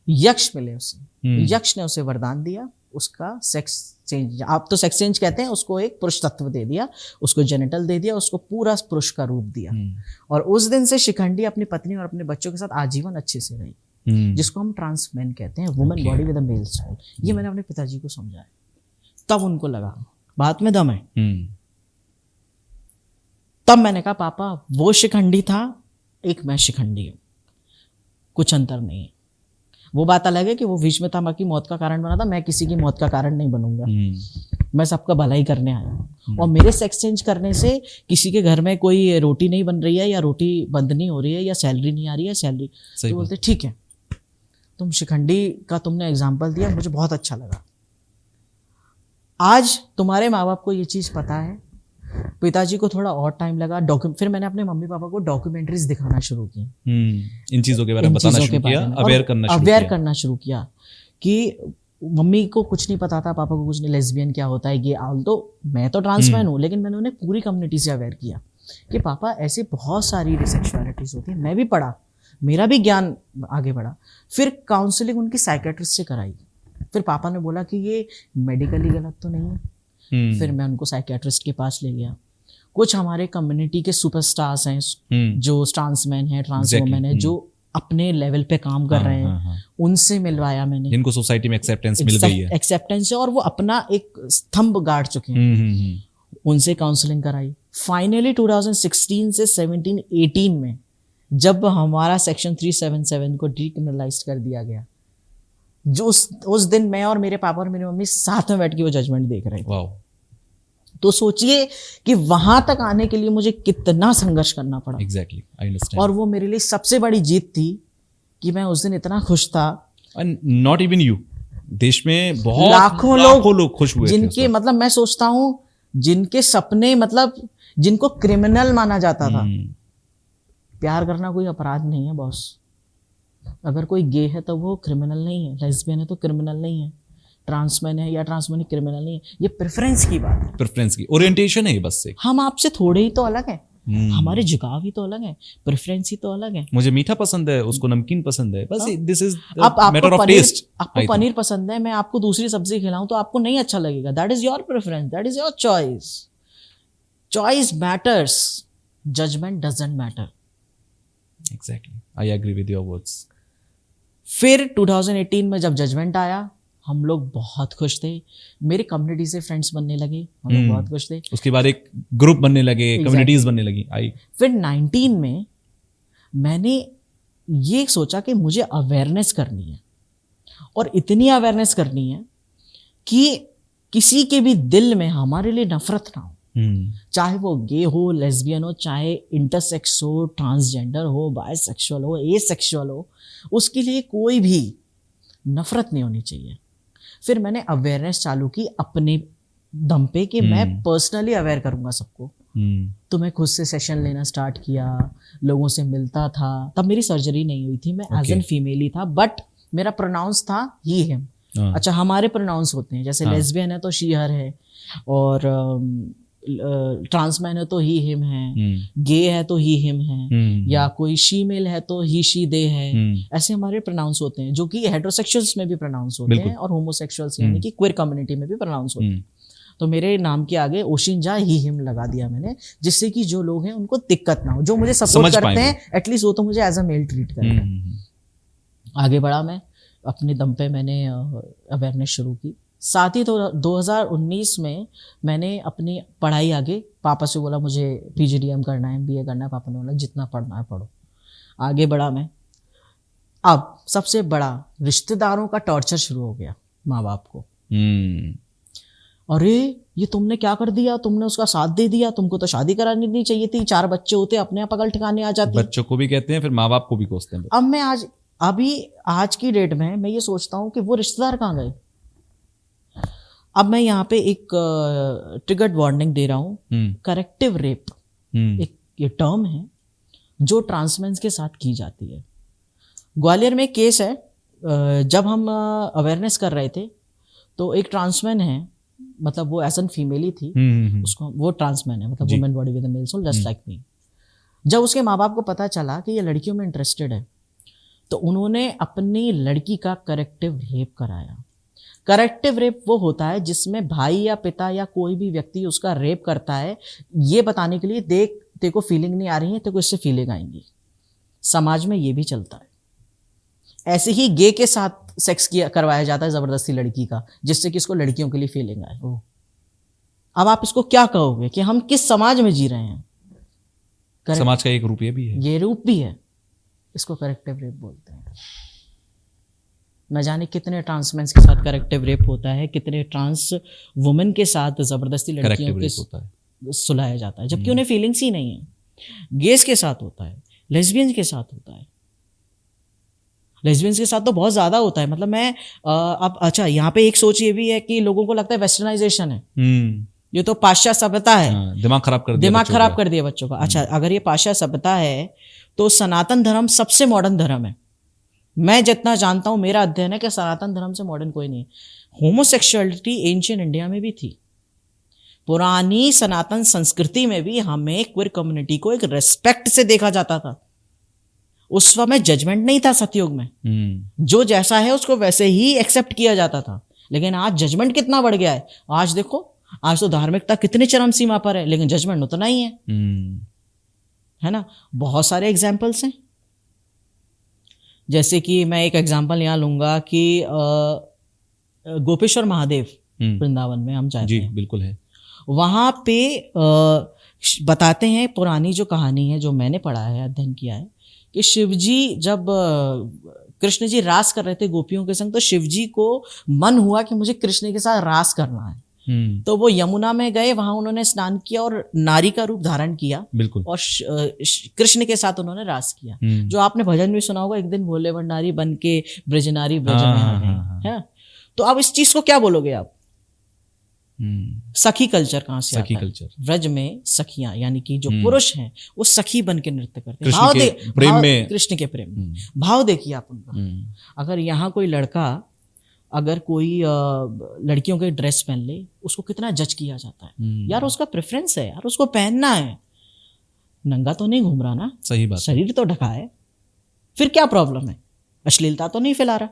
यक्ष मिले उसे, यक्ष ने उसे वरदान दिया, उसका सेक्स चेंज, आप तो सेक्स चेंज कहते हैं, उसको एक पुरुष तत्व दे दिया, उसको जेनिटल दे दिया, उसको पूरा पुरुष का रूप दिया। और उस दिन से शिखंडी अपनी पत्नी और अपने बच्चों के साथ आजीवन अच्छे से रही, जिसको हम ट्रांस मैन कहते हैं, woman body with a male soul. ये मैंने अपने पिताजी को समझाया, तब उनको लगा बात में दम है। तब मैंने कहा पापा वो शिखंडी था, एक मैं शिखंडी हूं, कुछ अंतर नहीं है। वो बात अलग है कि वो भीष्मपितामह की मौत का कारण बना था, मैं किसी की मौत का कारण नहीं बनूंगा, मैं सबका भलाई करने आया हूँ। और मेरे सेक्स चेंज करने से किसी के घर में कोई रोटी नहीं बन रही है, या रोटी बंद नहीं हो रही है, या सैलरी नहीं आ रही है, सैलरी। तो बोलते ठीक है, तुम शिखंडी का तुमने एग्जाम्पल दिया, मुझे बहुत अच्छा लगा। आज तुम्हारे माँ बाप को ये चीज़ पता है, पिताजी को थोड़ा और टाइम लगा। फिर मैंने अपने मम्मी पापा को डॉक्यूमेंट्रीज दिखाना शुरू की, इन चीज़ों के बारे में बताना शुरू किया, अवेयर करना शुरू किया कि मम्मी को कुछ नहीं पता था, पापा को कुछ नहीं, लेस्बियन क्या होता है, ये आल तो मैं तो ट्रांसमैन हूँ, लेकिन मैंने उन्हें पूरी कम्युनिटी से अवेयर किया कि पापा ऐसी बहुत सारी सेक्सुअलिटीज होती है। मैं भी पढ़ा, मेरा भी ज्ञान आगे बढ़ा। फिर काउंसलिंग उनकी साइकेट्रिस्ट से कराई। फिर पापा ने बोला कि ये मेडिकली गलत तो नहीं है। फिर मैं उनको साइकेट्रिस्ट के पास ले गया। कुछ हमारे कम्युनिटी के सुपरस्टार्स हैं जो ट्रांसमैन है, ट्रांस वुमेन है, जो अपने लेवल पे काम कर रहे हैं, उनसे मिलवाया मैंने, जिनको सोसाइटी में एक्सेप्टेंस मिल गई है, एक्सेप्टेंस है, और वो अपना एक स्तंभ गाड़ चुके हैं। उनसे काउंसलिंग कराई। फाइनली 2016 से 17-18 में जब हमारा सेक्शन 377 को डीक्रिमिनलाइज कर दिया गया, जो उस दिन मैं और मेरे पापा और मेरी मम्मी साथ में बैठ के वो जजमेंट देख रहे थे। तो सोचिए कि वहां तक आने के लिए मुझे कितना संघर्ष करना पड़ा। Exactly, I understand. और वो मेरे लिए सबसे बड़ी जीत थी कि मैं उस दिन इतना खुश था। And not even you, देश में बहुत लाखों लोग खुश हुए, जिनके मतलब मैं सोचता हूँ जिनके सपने, मतलब जिनको क्रिमिनल माना जाता था। प्यार करना कोई अपराध नहीं है बॉस। अगर कोई गे है तो वो क्रिमिनल नहीं है, लेस्बियन है तो क्रिमिनल नहीं है, ट्रांसमैन है या ट्रांसमैन क्रिमिनल नहीं है। ये प्रेफरेंस की बात है, प्रेफरेंस की ओरिएंटेशन है ये बस से। हम आपसे थोड़े ही तो अलग हैं, हमारे झुकाव ही तो अलग है, प्रेफरेंस ही तो अलग है। मुझे मीठा पसंद है, उसको नमकीन पसंद है, बस this is matter of taste. आपको पनीर पसंद है, मैं आपको दूसरी सब्जी खिलाऊं तो आपको नहीं अच्छा लगेगा। That is your preference, that is your choice. Choice matters, judgement doesn't matter. Exactly, I agree with your words. फिर 2018 में जब जजमेंट आया, हम लोग बहुत खुश थे। मेरे कम्युनिटी से फ्रेंड्स बनने लगे, हम लोग बहुत खुश थे। उसके बाद एक ग्रुप बनने लगे, कम्युनिटीज बनने लगी। फिर 19 में मैंने ये सोचा कि मुझे अवेयरनेस करनी है, और इतनी अवेयरनेस करनी है कि किसी के भी दिल में हमारे लिए नफरत ना हो। चाहे वो गे हो, लेस्बियन हो, चाहे इंटरसेक्स हो, ट्रांसजेंडर हो, बायसेक्सुअल हो, एसेक्सुअल हो, उसके लिए कोई भी नफरत नहीं होनी चाहिए। फिर मैंने अवेयरनेस चालू की अपने दम पे कि मैं पर्सनली अवेयर करूंगा सबको। तो मैं खुद से सेशन लेना स्टार्ट किया, लोगों से मिलता था। तब मेरी सर्जरी नहीं हुई थी, मैं एज एन फीमेल ही था, बट मेरा प्रोनाउंस था ही हिम। अच्छा, हमारे प्रोनाउंस होते हैं, जैसे लेस्बियन है तो शी हर है, और ट्रांसमैन है तो ही हिम है, गे है तो ही हिम है, या कोई शी मेल है तो ही शी दे है। ऐसे हमारे प्रोनाउंस होते हैं, जो कि हेटेरोसेक्सुअल्स में भी प्रोनाउंस होते हैं, और होमोसेक्सुअल्स यानी कि क्वेयर कम्युनिटी में भी प्रोनाउंस होते हैं। तो मेरे नाम के आगे ओशिंजा ही हिम लगा दिया मैंने, जिससे कि जो लोग हैं उनको दिक्कत ना हो, जो मुझे सपोर्ट करते हैं एटलीस्ट वो तो मुझे एज अ मेल ट्रीट करें। आगे बढ़ा मैं अपने दम पे, मैंने अवेयरनेस शुरू की। साथ ही तो 2019 में मैंने अपनी पढ़ाई आगे, पापा से बोला मुझे PGDM करना है, MBA करना है। पापा ने बोला जितना पढ़ना है पढ़ो। आगे बढ़ा मैं। अब सबसे बड़ा, रिश्तेदारों का टॉर्चर शुरू हो गया माँ बाप को। अरे ये तुमने क्या कर दिया, तुमने उसका साथ दे दिया, तुमको तो शादी करानी नहीं चाहिए थी, 4 बच्चे होते अपने आप अकल ठिकाने आ जाती। बच्चों को भी कहते हैं, फिर माँ बाप को भी कोसते हैं। अब मैं आज की डेट में मैं ये सोचता हूँ कि वो रिश्तेदार कहाँ गए। अब मैं यहाँ पे एक ट्रिगर्ड वार्निंग दे रहा हूँ। करेक्टिव रेप एक ये टर्म है जो ट्रांसमेंस के साथ की जाती है। ग्वालियर में एक केस है, जब हम अवेयरनेस कर रहे थे तो एक ट्रांसमैन है, मतलब वो एज एन फीमेल ही थी, उसको वो ट्रांसमैन है, मतलब women body with a male soul just like me. जब उसके माँ बाप को पता चला कि ये लड़कियों में इंटरेस्टेड है तो उन्होंने अपनी लड़की का करेक्टिव रेप कराया। करेक्टिव रेप वो होता है जिसमें भाई या पिता या कोई भी व्यक्ति उसका रेप करता है ये बताने के लिए, देख तेरे को फीलिंग नहीं आ रही है, तेरे को इससे फीलिंग आएंगी। समाज में ये भी चलता है। ऐसे ही गे के साथ सेक्स किया करवाया जाता है जबरदस्ती लड़की का, जिससे कि इसको लड़कियों के लिए फीलिंग आए। अब आप इसको क्या कहोगे कि हम किस समाज में जी रहे हैं? समाज का एक रूप ये भी है, ये रूप भी है, इसको करेक्टिव रेप बोलते हैं। न जाने कितने ट्रांसमेंस के साथ करेक्टिव रेप होता है, कितने ट्रांस वुमेन के साथ जबरदस्ती लड़कियों के सुलाया जाता है, जबकि उन्हें फीलिंग्स ही नहीं है। गेस के साथ होता है, लेस्बियंस के साथ होता है। लेस्बियंस के साथ तो बहुत ज़्यादा होता है। मतलब मैं अब अच्छा, यहाँ पे एक सोच ये भी है कि लोगों को लगता है वेस्टर्नाइजेशन है, ये तो पाश्चात्य सभ्यता है, दिमाग खराब कर दिया बच्चों का। अच्छा, अगर ये पाश्चात्य सभ्यता है तो सनातन धर्म सबसे मॉडर्न धर्म है। मैं जितना जानता हूं, मेरा अध्ययन है कि सनातन धर्म से मॉडर्न कोई नहीं है। होमोसेक्सुअलिटी एंशिएंट इंडिया में भी थी। पुरानी सनातन संस्कृति में भी हमें क्वियर कम्युनिटी को एक रेस्पेक्ट से देखा जाता था। उस समय जजमेंट नहीं था सतयुग में, जो जैसा है उसको वैसे ही एक्सेप्ट किया जाता था। लेकिन आज जजमेंट कितना बढ़ गया है। आज देखो, आज तो धार्मिकता कितनी चरम सीमा पर है, लेकिन जजमेंट उतना ही है ना। बहुत सारे एग्जाम्पल्स हैं। जैसे कि मैं एक एग्जाम्पल यहाँ लूंगा कि गोपेश्वर महादेव वृंदावन में हम जाते हैं, बिल्कुल है। वहाँ पे बताते हैं, पुरानी जो कहानी है जो मैंने पढ़ा है, अध्ययन किया है, कि शिवजी जब कृष्ण जी रास कर रहे थे गोपियों के संग, तो शिवजी को मन हुआ कि मुझे कृष्ण के साथ रास करना है। तो वो यमुना में गए, वहां उन्होंने स्नान किया और नारी का रूप धारण किया, बिल्कुल, और कृष्ण के साथ उन्होंने रास किया। जो आपने भजन भी सुना होगा, एक दिन भोले भंडारी बन के ब्रजनारी ब्रज में आ गए, है। तो अब इस चीज को क्या बोलोगे आप? सखी कल्चर कहाँ से आता है? ब्रज में सखियां, यानी कि जो पुरुष हैं वो सखी बन के नृत्य करते हैं, कृष्ण के प्रेम में। भाव देखिए आप उनका। अगर यहाँ कोई लड़का अगर कोई लड़कियों के ड्रेस पहन ले, उसको कितना जज किया जाता है। यार उसका प्रेफरेंस है, यार उसको पहनना है, नंगा तो नहीं घूम रहा ना, सही बात, शरीर तो ढका है, फिर क्या प्रॉब्लम है? अश्लीलता तो नहीं फैला रहा।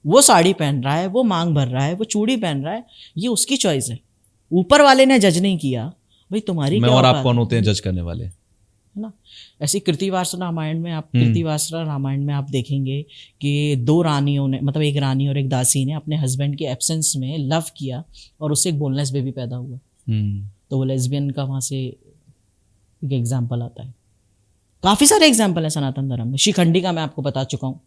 वो साड़ी पहन रहा है, वो मांग भर रहा है, वो चूड़ी पहन रहा है, ये उसकी चॉइस है। ऊपर वाले ने जज नहीं किया, भाई तुम्हारी मैं और आप कौन होते हैं जज करने वाले, है ना। ऐसी कृतिवासना रामायण में आप देखेंगे कि दो रानियों ने, मतलब एक रानी और एक दासी ने अपने हस्बैंड के एब्सेंस में लव किया और उससे एक बोनलेस बेबी पैदा हुआ। तो वो लेस्बियन का वहाँ से एक एग्जाम्पल आता है। काफ़ी सारे एग्जाम्पल है सनातन धर्म में। शिखंडी का मैं आपको बता चुका हूँ,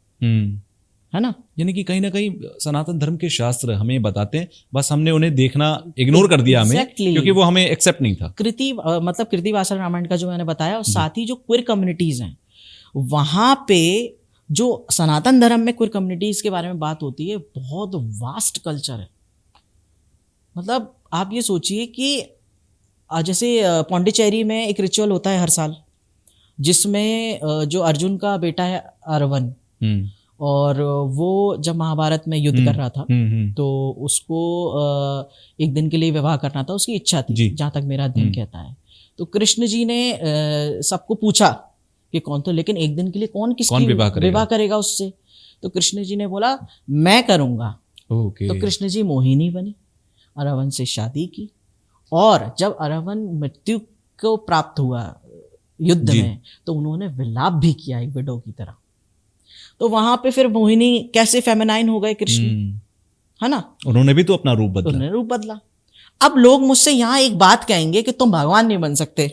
है ना। यानी कि कहीं ना कहीं सनातन धर्म के शास्त्र हमें बताते हैं, बस हमने उन्हें देखना इग्नोर कर दिया हमें, क्योंकि वो हमें एक्सेप्ट नहीं था। मतलब कृतिवासना रामायण का जो मैंने बताया, और साथ ही जो क्वियर कम्युनिटीज हैं, वहां पे जो सनातन धर्म में क्वियर कम्युनिटीज के बारे में बात होती है, बहुत वास्ट कल्चर है। मतलब आप ये सोचिए कि जैसे पौंडीचेरी में एक रिचुअल होता है हर साल, जिसमें जो अर्जुन का बेटा है अरवन, और वो जब महाभारत में युद्ध कर रहा था, तो उसको एक दिन के लिए विवाह करना था, उसकी इच्छा थी, जहां तक मेरा अध्ययन कहता है। तो कृष्ण जी ने सबको पूछा कि कौन, तो लेकिन एक दिन के लिए कौन किसकी विवाह करेगा उससे? तो कृष्ण जी ने बोला मैं करूंगा। तो कृष्ण जी मोहिनी बने, अरवन से शादी की, और जब अरवन मृत्यु को प्राप्त हुआ युद्ध में, तो उन्होंने विलाप भी किया एक विडो की तरह। तो वहां पे फिर मोहिनी कैसे फेमिनाइन हो गए कृष्ण, है ना। उन्होंने भी तो अपना रूप बदला। अब लोग मुझसे यहाँ एक बात कहेंगे कि तुम भगवान नहीं बन सकते,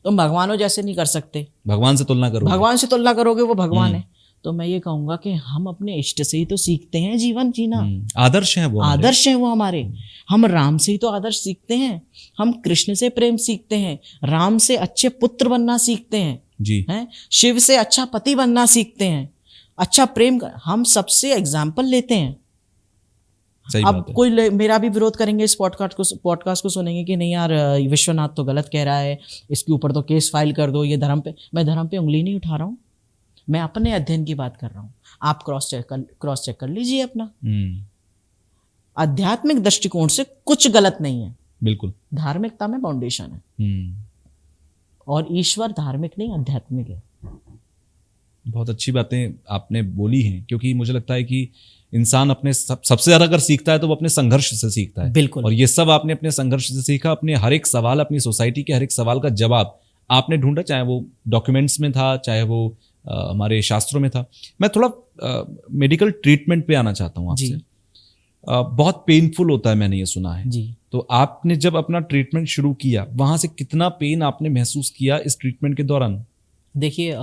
तुम भगवानों जैसे नहीं कर सकते, भगवान से तुलना करोगे, वो भगवान है। तो मैं ये कहूंगा कि हम अपने इष्ट से ही तो सीखते हैं जीवन जीना। आदर्श हैं वो हमारे। हम राम से ही तो आदर्श सीखते हैं, हम कृष्ण से प्रेम सीखते हैं, राम से अच्छे पुत्र बनना सीखते हैं, शिव से अच्छा पति बनना सीखते हैं, अच्छा प्रेम हम सबसे एग्जाम्पल लेते हैं। अब कोई मेरा भी विरोध करेंगे, इस पॉडकास्ट को सुनेंगे कि नहीं यार विश्वनाथ तो गलत कह रहा है, इसके ऊपर तो केस फाइल कर दो, ये धर्म पे। मैं धर्म पे उंगली नहीं उठा रहा हूँ, मैं अपने अध्ययन की बात कर रहा हूँ, आप क्रॉस चेक कर लीजिए अपना। आध्यात्मिक दृष्टिकोण से कुछ गलत नहीं है, बिल्कुल। धार्मिकता में फाउंडेशन है, और ईश्वर धार्मिक नहीं आध्यात्मिक है। बहुत अच्छी बातें आपने बोली हैं, क्योंकि मुझे लगता है कि इंसान अपने सबसे ज्यादा अगर सीखता है तो वो अपने संघर्ष से सीखता है। बिल्कुल। और ये सब आपने अपने संघर्ष से सीखा। अपने हर एक सवाल, अपनी सोसाइटी के हर एक सवाल का जवाब आपने ढूंढा, चाहे वो डॉक्यूमेंट्स में था, चाहे वो हमारे शास्त्रों में था। मैं थोड़ा मेडिकल ट्रीटमेंट पे आना चाहता हूँ आपसे। बहुत पेनफुल होता है, मैंने ये सुना है जी। तो आपने जब अपना ट्रीटमेंट शुरू किया, वहां से कितना पेन आपने महसूस किया इस ट्रीटमेंट के दौरान? देखिए,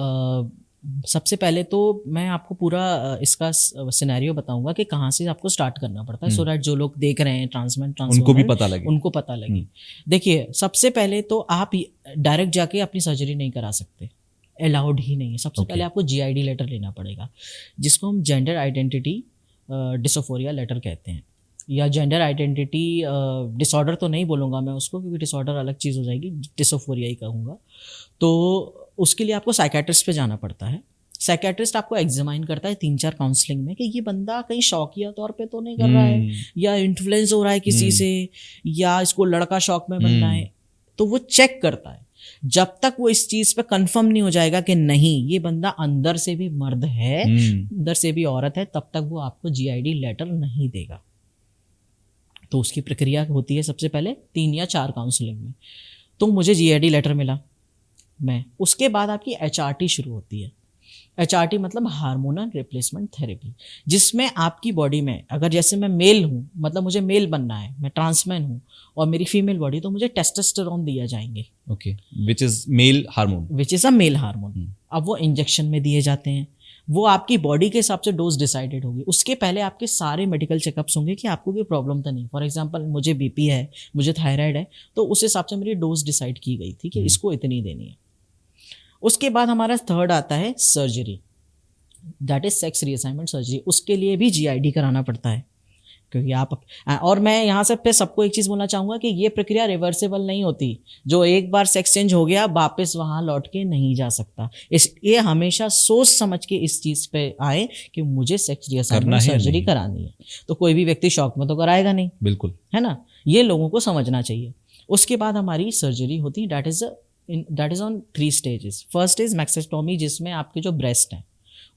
सबसे पहले तो मैं आपको पूरा इसका सिनेरियो बताऊंगा कि कहाँ से आपको स्टार्ट करना पड़ता है, सो दैट जो लोग देख रहे हैं ट्रांसमेंट उनको भी पता लगे, उनको पता लगे। देखिए, सबसे पहले तो आप डायरेक्ट जाके अपनी सर्जरी नहीं करा सकते, अलाउड ही नहीं है। सबसे पहले आपको GID लेटर लेना पड़ेगा, जिसको हम जेंडर आइडेंटिटी डिसोफोरिया लेटर कहते हैं, या जेंडर आइडेंटिटी डिसऑर्डर तो नहीं बोलूँगा मैं उसको, क्योंकि डिसऑर्डर अलग चीज़ हो जाएगी, डिसोफोरिया ही कहूँगा। तो उसके लिए आपको साइकेट्रिस्ट पे जाना पड़ता है। साइकेट्रिस्ट आपको एग्जामाइन करता है 3-4 काउंसलिंग में कि ये बंदा कहीं शौकिया तौर पे तो नहीं कर रहा है, या इन्फ्लुएंस हो रहा है किसी से, या इसको लड़का शौक में बनना है। तो वो चेक करता है। जब तक वो इस चीज़ पे कंफर्म नहीं हो जाएगा कि नहीं ये बंदा अंदर से भी मर्द है, अंदर से भी औरत है, तब तक वो आपको GID लेटर नहीं देगा। तो उसकी प्रक्रिया होती है सबसे पहले 3 या 4 काउंसलिंग में। तो मुझे GID लेटर मिला, मैं उसके बाद आपकी HRT शुरू होती है। HRT मतलब हार्मोनल रिप्लेसमेंट थेरेपी, जिसमें आपकी बॉडी में, अगर जैसे मैं मेल हूँ, मतलब मुझे मेल बनना है, मैं ट्रांसमैन हूँ, और मेरी फीमेल बॉडी, तो मुझे टेस्टोस्टेरोन दिया जाएंगे। Okay, which is male hormone, which is a male hormone. अब वो इंजेक्शन में दिए जाते हैं, वो आपकी बॉडी के हिसाब से डोज डिसाइडेड होगी। उसके पहले आपके सारे मेडिकल चेकअप्स होंगे कि आपको कोई प्रॉब्लम तो नहीं। फॉर एग्जांपल, मुझे BP है, मुझे थायराइड है, तो उस हिसाब से मेरी डोज डिसाइड की गई थी कि इसको इतनी देनी है। उसके बाद हमारा थर्ड आता है surgery, that is sex reassignment surgery. उसके लिए भी GID कराना पड़ता है, क्योंकि आप, और मैं यहाँ से पे सबको एक चीज़ बोलना चाहूँगा कि ये प्रक्रिया रिवर्सेबल नहीं होती। जो एक बार सेक्स चेंज हो गया, वापस वहाँ लौट के नहीं जा सकता। ये हमेशा सोच समझ के इस चीज़ पे आए कि मुझे सेक्स रीअसाइनमेंट सर्जरी करानी है। तो कोई भी व्यक्ति शौक में तो कराएगा नहीं, बिल्कुल, है ना। ये लोगों को समझना चाहिए। उसके बाद हमारी सर्जरी होती है, that is on 3 stages. First stage mastectomy, जिसमें आपके जो ब्रेस्ट हैं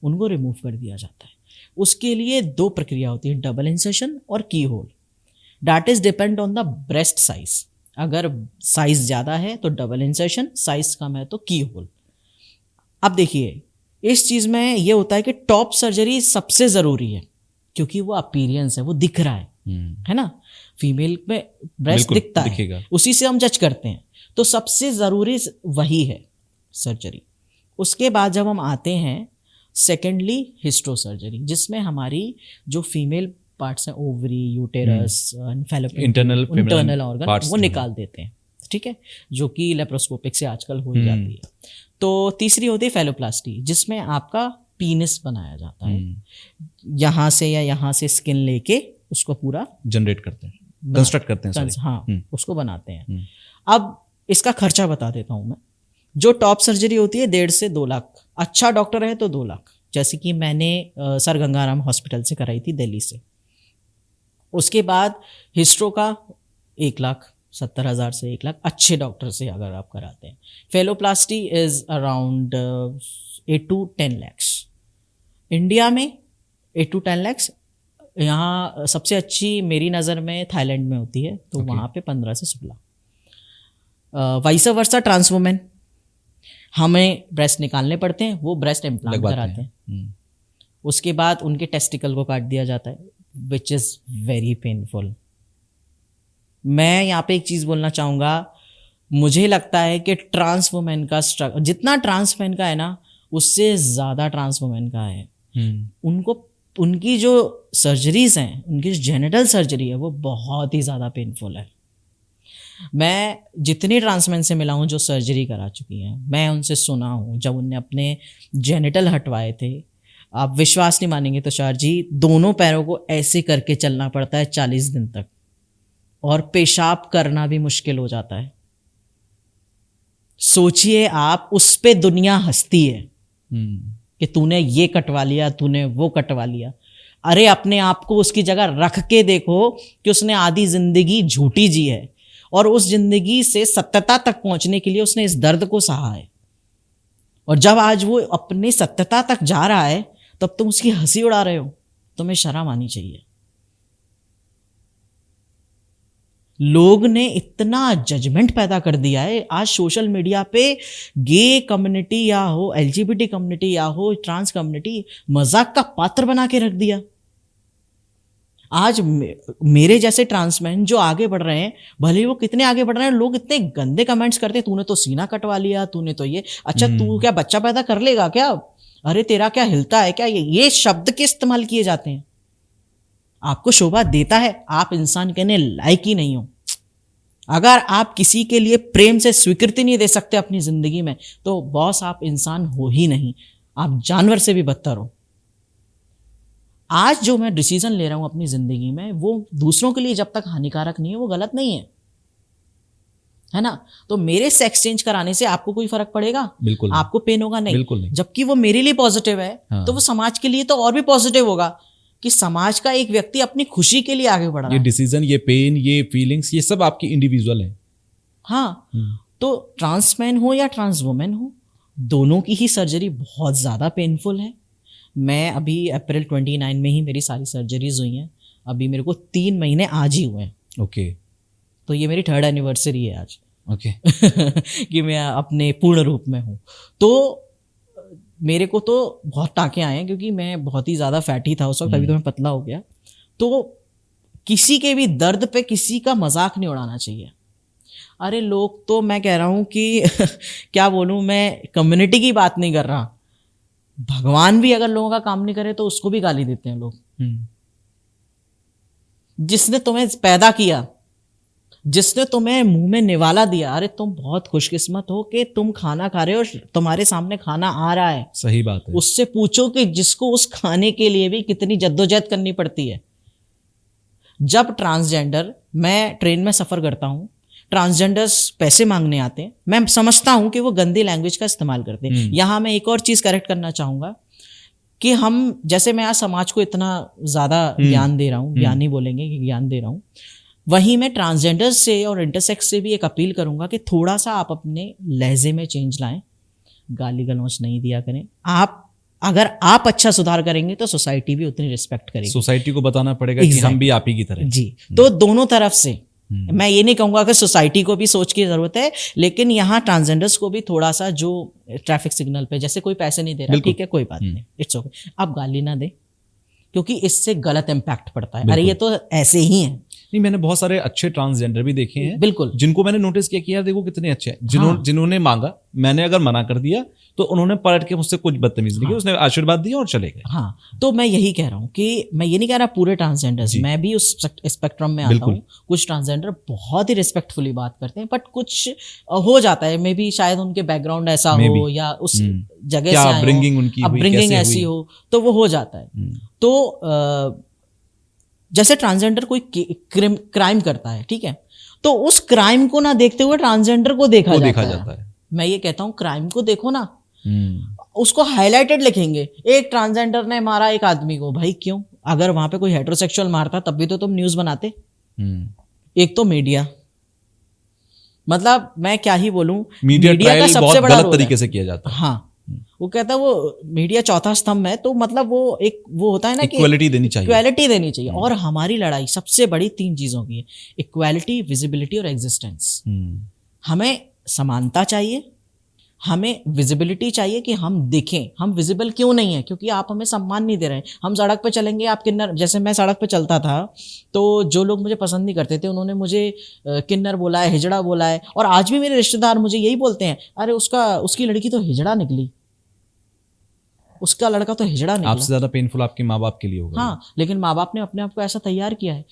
उनको रिमूव कर दिया जाता है। उसके लिए 2 प्रक्रिया होती है, डबल इंसर्शन और keyhole. That is depend on the breast size. अगर साइज ज़्यादा है तो डबल इंसर्शन, साइज कम है तो की होल। अब देखिए, इस चीज़ में ये होता है कि टॉप सर्जरी सबसे ज़रूरी है, क्योंकि वो अपीयरेंस है, वो दिख रहा है ना। फीमेल में ब्रेस्ट दिखता है, उसी से हम जज करते हैं। तो सबसे ज़रूरी वही है सर्जरी। उसके बाद जब हम आते हैं सेकेंडली हिस्ट्रो सर्जरी, जिसमें हमारी जो फीमेल पार्ट्स हैं, ओवरी, यूटेरस, इंटरनल ऑर्गन, वो निकाल देते हैं, ठीक है, जो कि लेप्रोस्कोपिक से आजकल हो ही जाती है। तो तीसरी होती है फेलोप्लास्टी, जिसमें आपका पीनिस बनाया जाता है। यहाँ से या यहाँ से स्किन लेके उसको पूरा जनरेट करते हैं, कंस्ट्रक्ट करते हैं, हाँ, उसको बनाते हैं। अब इसका खर्चा बता देता हूँ मैं। जो टॉप सर्जरी होती है 1.5 से 2 लाख, अच्छा डॉक्टर है तो 2 लाख, जैसे कि मैंने सर गंगाराम हॉस्पिटल से कराई थी दिल्ली से। उसके बाद हिस्ट्रो का 1,70,000 से 1 लाख, अच्छे डॉक्टर से अगर आप कराते हैं। Phalloplasty is around 8 to 10 lakhs India में, 8 to 10 lakhs। यहाँ सबसे अच्छी मेरी नज़र में थाईलैंड में होती है, तो वहाँ पे 15 से 16। वाइस वर्सा ट्रांसवुमेन, हमें ब्रेस्ट निकालने पड़ते हैं, वो ब्रेस्ट इम्प्लांट कराते हैं। उसके बाद उनके टेस्टिकल को काट दिया जाता है, विच इज़ वेरी पेनफुल। मैं यहाँ पे एक चीज़ बोलना चाहूँगा, मुझे लगता है कि ट्रांस वुमेन का स्ट्रगल जितना ट्रांस मैन का है ना, उससे ज़्यादा ट्रांस वुमेन का है। उनको, उनकी जो सर्जरीज हैं, उनकी जो जेनिटल सर्जरी है, वो बहुत ही ज़्यादा पेनफुल है। मैं जितनी ट्रांसमैन से मिला हूँ जो सर्जरी करा चुकी हैं, मैं उनसे सुना हूँ जब उनने अपने जेनिटल हटवाए थे, आप विश्वास नहीं मानेंगे तुषार जी, दोनों पैरों को ऐसे करके चलना पड़ता है 40 दिन तक, और पेशाब करना भी मुश्किल हो जाता है। सोचिए आप, उस पे दुनिया हंसती है कि तूने ये कटवा लिया, तूने वो कटवा लिया। अरे अपने आप को उसकी जगह रख के देखो कि उसने आधी जिंदगी झूठी जी है और उस जिंदगी से सत्यता तक पहुंचने के लिए उसने इस दर्द को सहा है। और जब आज वो अपनी सत्यता तक जा रहा है तब तुम उसकी हंसी उड़ा रहे हो, तुम्हें शर्म आनी चाहिए। लोग ने इतना जजमेंट पैदा कर दिया है आज सोशल मीडिया पे, गे कम्युनिटी या हो, एलजीबीटी कम्युनिटी या हो, ट्रांस कम्युनिटी मजाक का पात्र बना के रख दिया। आज मेरे जैसे ट्रांसमैन जो आगे बढ़ रहे हैं, भले ही वो कितने आगे बढ़ रहे हैं, लोग इतने गंदे कमेंट्स करते हैं, तूने तो सीना कटवा लिया, तूने तो ये, अच्छा तू क्या बच्चा पैदा कर लेगा क्या, अरे तेरा क्या हिलता है क्या, ये शब्द के इस्तेमाल किए जाते हैं। आपको शोभा देता है, आप इंसान कहने लायक ही नहीं हो। अगर आप किसी के लिए प्रेम से स्वीकृति नहीं दे सकते अपनी जिंदगी में, तो बॉस आप इंसान हो ही नहीं, आप जानवर से भी बदतर हो। आज जो मैं डिसीजन ले रहा हूं अपनी जिंदगी में, वो दूसरों के लिए जब तक हानिकारक नहीं है वो गलत नहीं है ना। तो मेरे सेक्स चेंज कराने से आपको कोई फर्क पड़ेगा? बिल्कुल आपको पेन होगा? नहीं। बिल्कुल नहीं। जबकि वो मेरे लिए पॉजिटिव है, हाँ। तो वो समाज के लिए तो और भी पॉजिटिव होगा कि समाज का एक व्यक्ति अपनी खुशी के लिए आगे बढ़ रहा है। ये डिसीजन, ये पेन, ये फीलिंग्स, ये सब आपकी इंडिविजुअल है। हाँ, तो ट्रांस मैन हो या ट्रांस वुमेन हो, दोनों की ही सर्जरी बहुत ज़्यादा पेनफुल है। मैं अभी अप्रैल 29 में ही मेरी सारी सर्जरीज हुई हैं। अभी मेरे को 3 महीने आज ही हुए हैं। ओके। तो ये मेरी 3rd एनिवर्सरी है आज। ओके। कि मैं अपने पूर्ण रूप में हूँ। तो मेरे को तो बहुत टाँके आए हैं क्योंकि मैं बहुत ही ज़्यादा फैटी था उस वक्त, अभी तो मैं पतला हो गया। तो किसी के भी दर्द पे किसी का मजाक नहीं उड़ाना चाहिए। अरे लोग तो, मैं कह रहा हूँ कि क्या बोलूँ, मैं कम्युनिटी की बात नहीं कर रहा, भगवान भी अगर लोगों का काम नहीं करे तो उसको भी गाली देते हैं लोग। जिसने तुम्हें पैदा किया, जिसने तुम्हें मुंह में निवाला दिया, अरे तुम बहुत खुशकिस्मत हो कि तुम खाना खा रहे हो और तुम्हारे सामने खाना आ रहा है। सही बात है। उससे पूछो कि जिसको उस खाने के लिए भी कितनी जद्दोजहद करनी पड़ती है। जब ट्रांसजेंडर, मैं ट्रेन में सफर करता हूँ, ट्रांसजेंडर्स पैसे मांगने आते हैं, मैं समझता हूं कि वो गंदी लैंग्वेज का इस्तेमाल करते हैं। यहां मैं एक और चीज करेक्ट करना चाहूंगा कि हम, जैसे मैं आज समाज को इतना ज्यादा ज्ञान दे रहा हूं, ज्ञान ही बोलेंगे कि ज्ञान दे रहा हूं, वहीं मैं ट्रांसजेंडर्स से और इंटरसेक्स से भी एक अपील करूंगा कि थोड़ा सा आप अपने लहजे में चेंज लाएं, गाली गलौच नहीं दिया करें। अगर आप अच्छा सुधार करेंगे तो सोसाइटी भी उतनी रिस्पेक्ट करेगी। सोसाइटी को बताना पड़ेगा कि हम भी आप ही की तरह। जी, तो दोनों तरफ से मैं ये नहीं कहूंगा कि सोसाइटी को भी सोच की जरूरत है, लेकिन यहाँ ट्रांसजेंडर्स को भी थोड़ा सा, जो ट्रैफिक सिग्नल पे जैसे कोई पैसे नहीं दे रहा, ठीक है कोई बात नहीं, इट्स ओके, आप गाली ना दे, क्योंकि इससे गलत इम्पैक्ट पड़ता है। अरे ये तो ऐसे ही है। नहीं, मैंने बहुत सारे अच्छे ट्रांसजेंडर भी देखे हैं, बिल्कुल, जिनको मैंने नोटिस किया कि यार देखो कितने अच्छे हैं। जिन्होंने मांगा, मैंने अगर मना कर दिया तो उन्होंने पलट के मुझसे कुछ बदतमीजी नहीं की, उसने आशीर्वाद दिया और चले गए। हाँ, तो मैं यही कह रहा हूँ कि मैं ये नहीं कह रहा पूरे ट्रांसजेंडर्स, मैं भी उस स्पेक्ट्रम में आता हूँ। कुछ ट्रांसजेंडर बहुत ही रिस्पेक्टफुली बात करते हैं, बट कुछ हो जाता है, मे बी शायद उनके बैकग्राउंड ऐसा हो या उस जगह से आए हो, अपब्रिंगिंग ऐसी हो, तो वो हो जाता है। तो जैसे ट्रांसजेंडर कोई क्राइम करता है, ठीक है, तो उस क्राइम को ना देखते हुए ट्रांसजेंडर को देखा जाता है। मैं ये कहता हूँ क्राइम को देखो ना, उसको हाईलाइटेड लिखेंगे, एक ट्रांसजेंडर ने मारा एक आदमी को, भाई क्यों? अगर वहां पे कोई हेटेरोसेक्सुअल मारता तब भी तो तुम न्यूज बनाते। एक तो मीडिया, मतलब मैं क्या ही बोलूं, मीडिया का सबसे बड़ा रोल तरीके से किया जाता है। हाँ, वो कहता है वो मीडिया चौथा स्तंभ है, तो मतलब वो एक वो होता है ना कि इक्वालिटी देनी चाहिए। और हमारी लड़ाई सबसे बड़ी 3 चीजों की है, इक्वालिटी, विजिबिलिटी और एग्जिस्टेंस। हमें समानता चाहिए, हमें विजिबिलिटी चाहिए कि हम दिखें। हम विजिबल क्यों नहीं है? क्योंकि आप हमें सम्मान नहीं दे रहे हैं। हम सड़क पे चलेंगे, आप किन्नर, जैसे मैं सड़क पे चलता था तो जो लोग मुझे पसंद नहीं करते थे उन्होंने मुझे किन्नर बोला है, हिजड़ा बोला है, और आज भी मेरे रिश्तेदार मुझे यही बोलते हैं, अरे उसकी लड़की तो हिजड़ा निकली, उसका लड़का तो हिजड़ा निकला। आपसे ज्यादा पेनफुल आपके माँ बाप के लिए होगा। हाँ, लेकिन माँ बाप ने अपने आप को ऐसा तैयार किया है।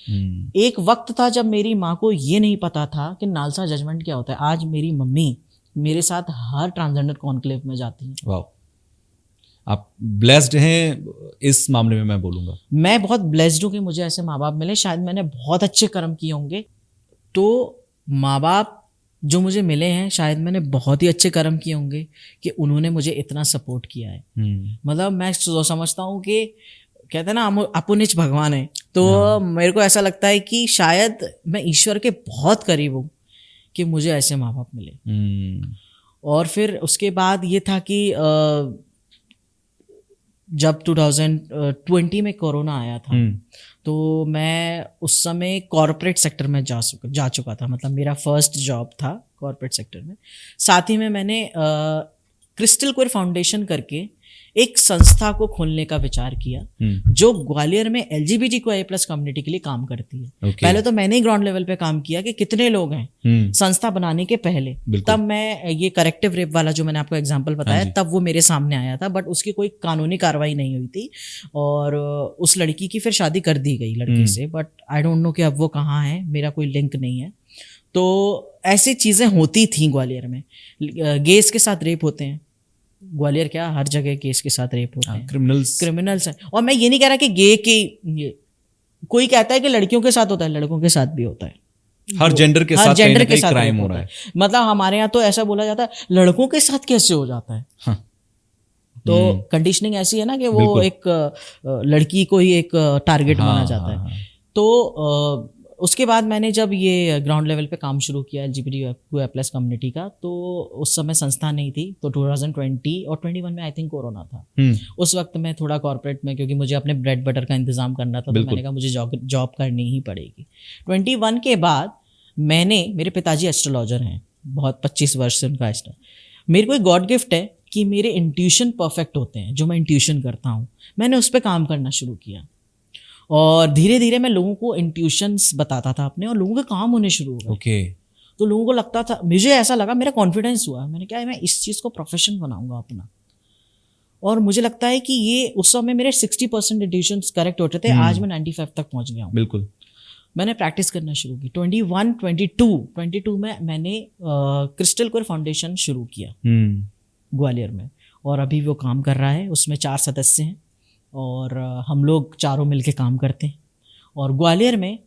एक वक्त था जब मेरी माँ को ये नहीं पता था कि नालसा जजमेंट क्या होता है। आज मेरी मम्मी मेरे साथ हर ट्रांसजेंडर कॉन्क्लेव में जाती है। वाह, आप ब्लेस्ड हैं इस मामले में, मैं बोलूँगा। मैं बहुत ब्लेस्ड हूँ कि मुझे ऐसे माँ बाप मिले। शायद मैंने बहुत अच्छे कर्म किए होंगे। तो माँ बाप जो मुझे मिले हैं शायद मैंने बहुत ही अच्छे कर्म किए होंगे कि उन्होंने मुझे इतना सपोर्ट किया है। मतलब मैं समझता हूँ कि कहते हैं ना अपुनिच भगवान है, तो मेरे को ऐसा लगता है कि शायद मैं ईश्वर के बहुत करीब हूँ कि मुझे ऐसे माँ बाप मिले। और फिर उसके बाद ये था कि जब 2020 में कोरोना आया था तो मैं उस समय कॉर्पोरेट सेक्टर में जा चुका था। मतलब मेरा फर्स्ट जॉब था कॉर्पोरेट सेक्टर में। साथ ही में मैंने क्रिस्टल क्वेयर फाउंडेशन करके एक संस्था को खोलने का विचार किया जो ग्वालियर में LGBTQIA+ कम्युनिटी के लिए काम करती है। पहले तो मैंने ही ग्राउंड लेवल पे काम किया कि कितने लोग हैं संस्था बनाने के पहले। तब मैं ये करेक्टिव रेप वाला जो मैंने आपको एग्जांपल बताया तब वो मेरे सामने आया था, बट उसकी कोई कानूनी कार्रवाई नहीं हुई थी और उस लड़की की फिर शादी कर दी गई लड़के से, बट आई डोंट नो कि अब वो कहाँ है, मेरा कोई लिंक नहीं है। तो ऐसी चीजें होती थी ग्वालियर में। गेस के साथ रेप होते हैं, ग्वालियर क्या हर जगह केस के साथ रेप होते हैं, क्रिमिनल्स हैं। और मैं ये नहीं कह रहा कि गे के कोई कहता है कि लड़कियों के साथ होता है, लड़कों के साथ भी होता है। हर जेंडर के साथ क्राइम हो रहा है। मतलब हमारे यहाँ तो ऐसा बोला जाता है लड़कों के साथ कैसे हो जाता है। हाँ। तो कंडीशनिंग ऐसी है ना कि वो एक लड़की को ही एक टारगेट माना जाता है। तो उसके बाद मैंने जब ये ग्राउंड लेवल पे काम शुरू किया LGBTQIA+ कम्युनिटी का, तो उस समय संस्था नहीं थी। तो 2020 और 21 में आई थिंक कोरोना था। उस वक्त मैं थोड़ा कॉर्पोरेट में, क्योंकि मुझे अपने ब्रेड बटर का इंतजाम करना था, तो मैंने कहा मुझे जॉब करनी ही पड़ेगी। 21 के बाद मेरे पिताजी एस्ट्रोलॉजर हैं, बहुत 25 वर्ष से उनका एस्ट्रो। मेरे को एक गॉड गिफ्ट है कि मेरे इंट्यूशन परफेक्ट होते हैं। जो मैं इंट्यूशन करता हूँ मैंने उस पर काम करना शुरू किया और धीरे धीरे मैं लोगों को इंट्यूशंस बताता था अपने, और लोगों के काम होने शुरू हो गए। तो लोगों को लगता था, मुझे ऐसा लगा, मेरा कॉन्फिडेंस हुआ, मैंने क्या है मैं इस चीज़ को प्रोफेशन बनाऊंगा अपना। और मुझे लगता है कि ये उस समय मेरे 60% इंट्यूशंस करेक्ट होते थे, आज मैं 95 तक पहुंच गया हूँ। बिल्कुल। मैंने प्रैक्टिस करना शुरू की। 22 में मैंने क्रिस्टल क्वेयर फाउंडेशन शुरू किया ग्वालियर में, और अभी वो काम कर रहा है। उसमें 4 सदस्य हैं और हम लोग चारों मिलके काम करते हैं। और ग्वालियर में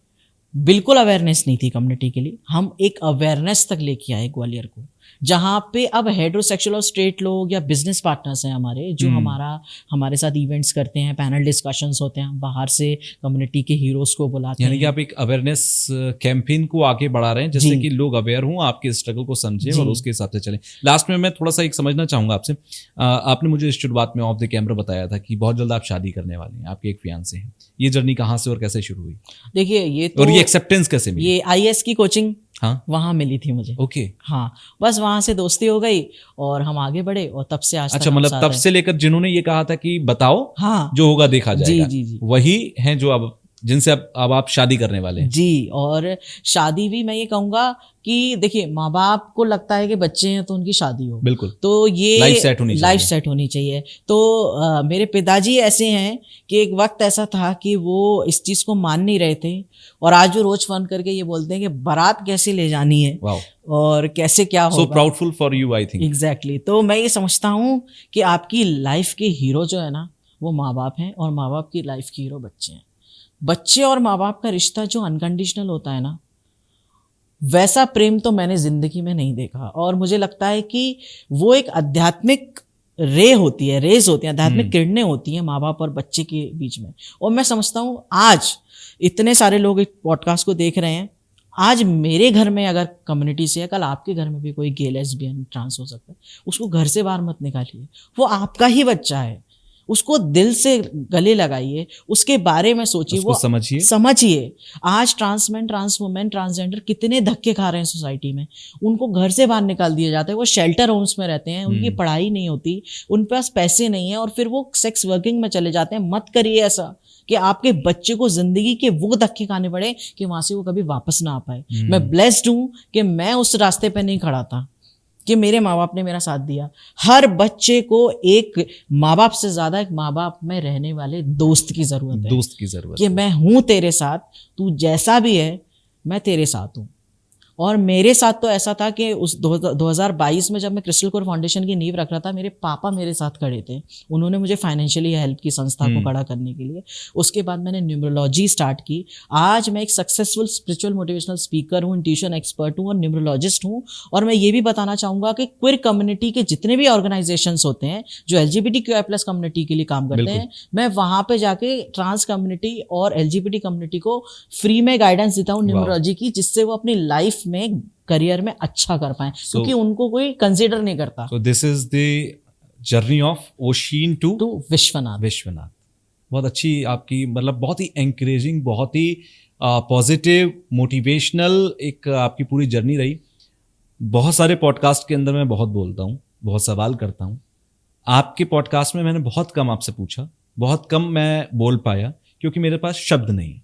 बिल्कुल अवेयरनेस नहीं थी कम्युनिटी के लिए, हम एक अवेयरनेस तक लेके आए ग्वालियर को, जहाँ पे अब हेटेरोसेक्सुअल और स्ट्रेट लोग या बिजनेस पार्टनर्स हैं हमारे, जो हमारे साथ इवेंट्स करते हैं, पैनल डिस्कशंस होते हैं, बाहर से कम्युनिटी के हीरोज को बुलाते हैं। यानी कि आप एक अवेयरनेस कैंपेन को आगे बढ़ा रहे हैं, जिससे कि लोग अवेयर हों, आपके स्ट्रगल को समझें और उसके हिसाब से चलें। लास्ट में मैं थोड़ा सा एक समझना चाहूंगा आपसे, आपने मुझे शुरुआत में ऑफ द कैमरा बताया था कि बहुत जल्द आप शादी करने वाले हैं, आपके एक फियांसे हैं। ये जर्नी कहाँ से और कैसे शुरू हुई? देखिए ये तो, और ये एक्सेप्टेंस कैसे मिली? ये IAS की कोचिंग वहाँ मिली थी मुझे। ओके। हाँ, बस वहाँ से दोस्ती हो गई और हम आगे बढ़े, और तब से आज अच्छा, मतलब तब से लेकर जिन्होंने ये कहा था कि बताओ, हाँ, जो होगा देखा जाएगा, जी, वही हैं जो अब जिनसे अब आप शादी करने वाले हैं। जी, और शादी भी मैं ये कहूँगा कि देखिए, माँ बाप को लगता है कि बच्चे हैं तो उनकी शादी हो, बिल्कुल, तो ये लाइफ सेट होनी चाहिए। तो मेरे पिताजी ऐसे हैं कि एक वक्त ऐसा था कि वो इस चीज़ को मान नहीं रहे थे, और आज वो रोज फोन करके ये बोलते हैं कि बारात कैसे ले जानी है और कैसे क्या होगा। So proudful for you, I think. Exactly. तो मैं ये समझता हूँ कि आपकी लाइफ के हीरो जो है ना, वो माँ बाप हैं, और माँ बाप की लाइफ के हीरो बच्चे हैं। बच्चे और माँ बाप का रिश्ता जो अनकंडीशनल होता है ना, वैसा प्रेम तो मैंने जिंदगी में नहीं देखा। और मुझे लगता है कि वो एक आध्यात्मिक रेज होती है, आध्यात्मिक किरणें होती हैं माँ बाप और बच्चे के बीच में। और मैं समझता हूँ आज इतने सारे लोग इस पॉडकास्ट को देख रहे हैं, आज मेरे घर में अगर कम्युनिटी से है, कल आपके घर में भी कोई गे, लेस्बियन, ट्रांस हो सकता है, उसको घर से बाहर मत निकालिए, वो आपका ही बच्चा है, उसको दिल से गले लगाइए, उसके बारे में सोचिए, वो समझिए। आज ट्रांसमैन, ट्रांस वुमेन, ट्रांसजेंडर कितने धक्के खा रहे हैं सोसाइटी में, उनको घर से बाहर निकाल दिया जाता है, वो शेल्टर होम्स में रहते हैं, उनकी पढ़ाई नहीं होती, उन पास पैसे नहीं है, और फिर वो सेक्स वर्किंग में चले जाते हैं। मत करिए ऐसा कि आपके बच्चे को जिंदगी के वो धक्के खाने पड़े कि वहां से वो कभी वापस ना आ पाए। मैं ब्लेस्ड हूं कि मैं उस रास्ते पे नहीं खड़ा था, कि मेरे माँ बाप ने मेरा साथ दिया। हर बच्चे को एक माँ बाप से ज्यादा एक माँ बाप में रहने वाले दोस्त की जरूरत है, कि मैं हूं तेरे साथ, तू जैसा भी है मैं तेरे साथ हूं। और मेरे साथ तो ऐसा था कि उस 2022 में जब मैं क्रिस्टल कोर फाउंडेशन की नींव रख रहा था, मेरे पापा मेरे साथ खड़े थे। उन्होंने मुझे फाइनेंशियली हेल्प की संस्था को खड़ा करने के लिए। उसके बाद मैंने न्यूमरोलॉजी स्टार्ट की। आज मैं एक सक्सेसफुल स्पिरिचुअल मोटिवेशनल स्पीकर हूँ, इंट्यूशन एक्सपर्ट हूँ और न्यूमरोलॉजिस्ट हूँ। और मैं ये भी बताना चाहूँगा कि क्विर कम्युनिटी के जितने भी ऑर्गेनाइजेशंस होते हैं जो LGBTQI+ कम्युनिटी के लिए काम करते हैं, मैं वहाँ पे जाके ट्रांस कम्युनिटी और LGBT कम्युनिटी को फ्री में गाइडेंस देता हूँ न्यूमरोलॉजी की, जिससे वो अपनी लाइफ में करियर में अच्छा कर पाए, क्योंकि उनको कोई कंसीडर नहीं करता। So this is the journey of Oshin to Vishwanath. बहुत अच्छी आपकी, मतलब बहुत ही एंकरेजिंग, बहुत ही पॉजिटिव, मोटिवेशनल एक आपकी पूरी जर्नी रही। बहुत सारे पॉडकास्ट के अंदर मैं बहुत बोलता हूँ, बहुत सवाल करता हूँ। आपके पॉडकास्ट में मैंने बहुत कम आपसे पूछा, बहुत कम मैं बोल पाया, क्योंकि मेरे पास शब्द नहीं।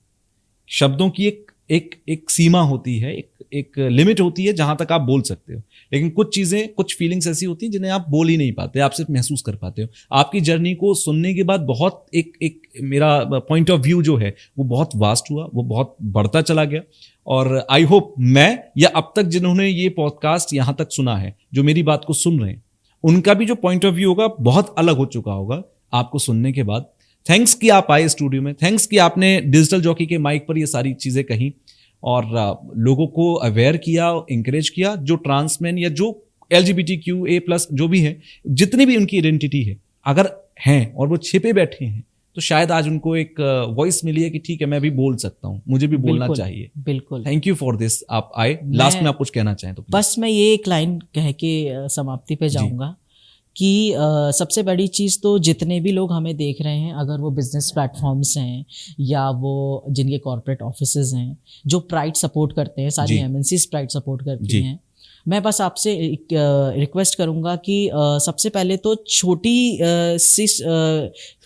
शब्दों की एक सीमा होती है, एक लिमिट होती है जहां तक आप बोल सकते हो, लेकिन कुछ चीजें, कुछ फीलिंग्स ऐसी होती हैं जिन्हें आप बोल ही नहीं पाते, आप सिर्फ महसूस कर पाते हो। आपकी जर्नी को सुनने के बाद बहुत एक मेरा पॉइंट ऑफ व्यू जो है वो बहुत वास्ट हुआ, वो बहुत बढ़ता चला गया। और आई होप मैं या अब तक जिन्होंने ये पॉडकास्ट यहाँ तक सुना है, जो मेरी बात को सुन रहे हैं, उनका भी जो पॉइंट ऑफ व्यू होगा बहुत अलग हो चुका होगा आपको सुनने के बाद। थैंक्स कि आप आए स्टूडियो में, थैंक्स कि आपने डिजिटल जॉकी के माइक पर ये सारी चीज़ें कहीं और लोगों को अवेयर किया, इंकरेज किया, जो ट्रांसमैन या जो LGBTQA+ जो भी है, जितनी भी उनकी आइडेंटिटी है, अगर हैं और वो छिपे बैठे हैं, तो शायद आज उनको एक वॉइस मिली है कि ठीक है, मैं भी बोल सकता हूँ, मुझे भी बोलना चाहिए। बिल्कुल। Thank you for this. आप आए, लास्ट में आप कुछ कहना चाहें तो please। बस मैं ये एक लाइन कह के समाप्ति पे जाऊंगा कि सबसे बड़ी चीज़ तो जितने भी लोग हमें देख रहे हैं, अगर वो बिजनेस प्लेटफॉर्म्स हैं या वो जिनके कॉर्पोरेट ऑफिसेज हैं जो प्राइड सपोर्ट करते हैं, सारी MNCs प्राइड सपोर्ट करती हैं, मैं बस आपसे रिक्वेस्ट करूंगा कि सबसे पहले तो छोटी सी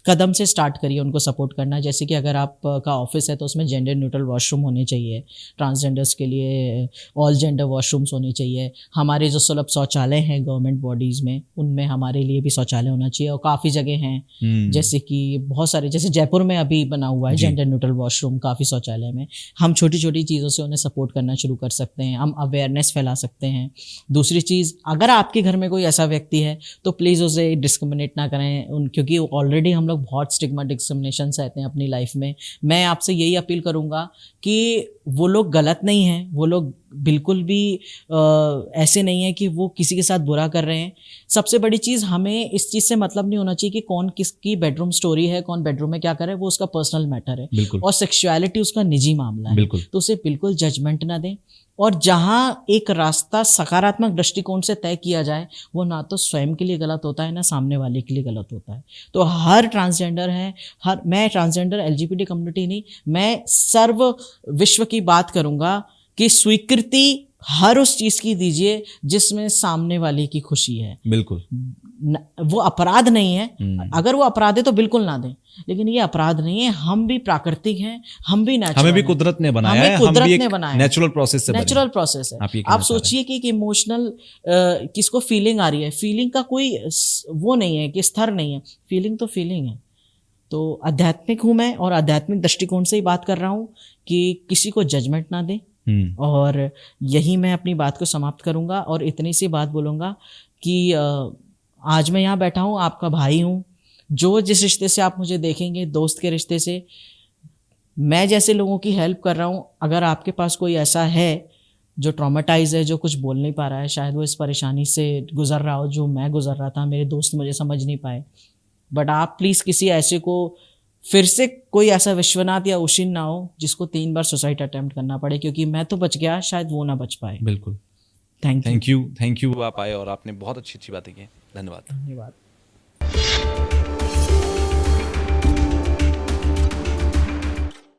कदम से स्टार्ट करिए उनको सपोर्ट करना। जैसे कि अगर आपका ऑफिस है तो उसमें जेंडर न्यूट्रल वॉशरूम होने चाहिए, ट्रांसजेंडर्स के लिए ऑल जेंडर वॉशरूम्स होने चाहिए। हमारे जो सुलभ शौचालय हैं गवर्नमेंट बॉडीज़ में, उनमें हमारे लिए भी शौचालय होना चाहिए। और काफ़ी जगह हैं जैसे कि बहुत सारे, जैसे जयपुर में अभी बना हुआ है जेंडर न्यूट्रल वॉशरूम काफ़ी शौचालय में। हम छोटी छोटी चीज़ों से उन्हें सपोर्ट करना शुरू कर सकते हैं, हम अवेयरनेस फैला सकते हैं। दूसरी चीज़, अगर आपके घर में कोई ऐसा व्यक्ति है तो प्लीज़ उसे डिस्क्रिमिनेट ना करें, क्योंकि ऑलरेडी हम लोग बहुत स्टिग्मा डिस्क्रिमिनेशन सहते हैं अपनी लाइफ में। मैं आपसे यही अपील करूंगा कि वो लोग गलत नहीं हैं, वो लोग बिल्कुल भी ऐसे नहीं है कि वो किसी के साथ बुरा कर रहे हैं। सबसे बड़ी चीज़, हमें इस चीज़ से मतलब नहीं होना चाहिए कि कौन किसकी बेडरूम स्टोरी है, कौन बेडरूम में क्या कर रहा है, वो उसका पर्सनल मैटर है और सेक्सुअलिटी उसका निजी मामला है, तो उसे बिल्कुल जजमेंट ना दें। और जहाँ एक रास्ता सकारात्मक दृष्टिकोण से तय किया जाए, वो ना तो स्वयं के लिए गलत होता है ना सामने वाले के लिए गलत होता है। तो हर ट्रांसजेंडर है, मैं ट्रांसजेंडर LGBT कम्युनिटी नहीं, मैं सर्व विश्व की बात करूँगा कि स्वीकृति हर उस चीज़ की दीजिए जिसमें सामने वाले की खुशी है। बिल्कुल, वो अपराध नहीं है। अगर वो अपराध है तो बिल्कुल ना दें, लेकिन ये अपराध नहीं है। हम भी प्राकृतिक हैं, हम भी नेचुरल, हमें भी कुदरत ने बनाया है, हम भी एक नेचुरल प्रोसेस से नेचुरल प्रोसेस है। आप सोचिए कि एक इमोशनल किसको फीलिंग आ रही है, फीलिंग का कोई वो नहीं है कि स्तर नहीं है, फीलिंग तो फीलिंग है। तो आध्यात्मिक हूँ मैं और आध्यात्मिक दृष्टिकोण से ही बात कर रहा हूँ कि किसी को जजमेंट ना दें। और यही मैं अपनी बात को समाप्त करूंगा और इतनी सी बात बोलूँगा कि आज मैं यहाँ बैठा हूँ, आपका भाई हूँ। जो जिस रिश्ते से आप मुझे देखेंगे, दोस्त के रिश्ते से, मैं जैसे लोगों की हेल्प कर रहा हूँ। अगर आपके पास कोई ऐसा है जो ट्रॉमेटाइज है, जो कुछ बोल नहीं पा रहा है, शायद वो इस परेशानी से गुजर रहा हो जो मैं गुजर रहा था, मेरे दोस्त मुझे समझ नहीं पाए, बट आप प्लीज़ किसी ऐसे को, फिर से कोई ऐसा विश्वनाथ या ओशिन ना हो जिसको 3 बार सुसाइड अटेम्प्ट करना पड़े, क्योंकि मैं तो बच गया, शायद वो ना बच पाए। बिल्कुल। थैंक यू आप आए और आपने बहुत अच्छी बातें की। धन्यवाद।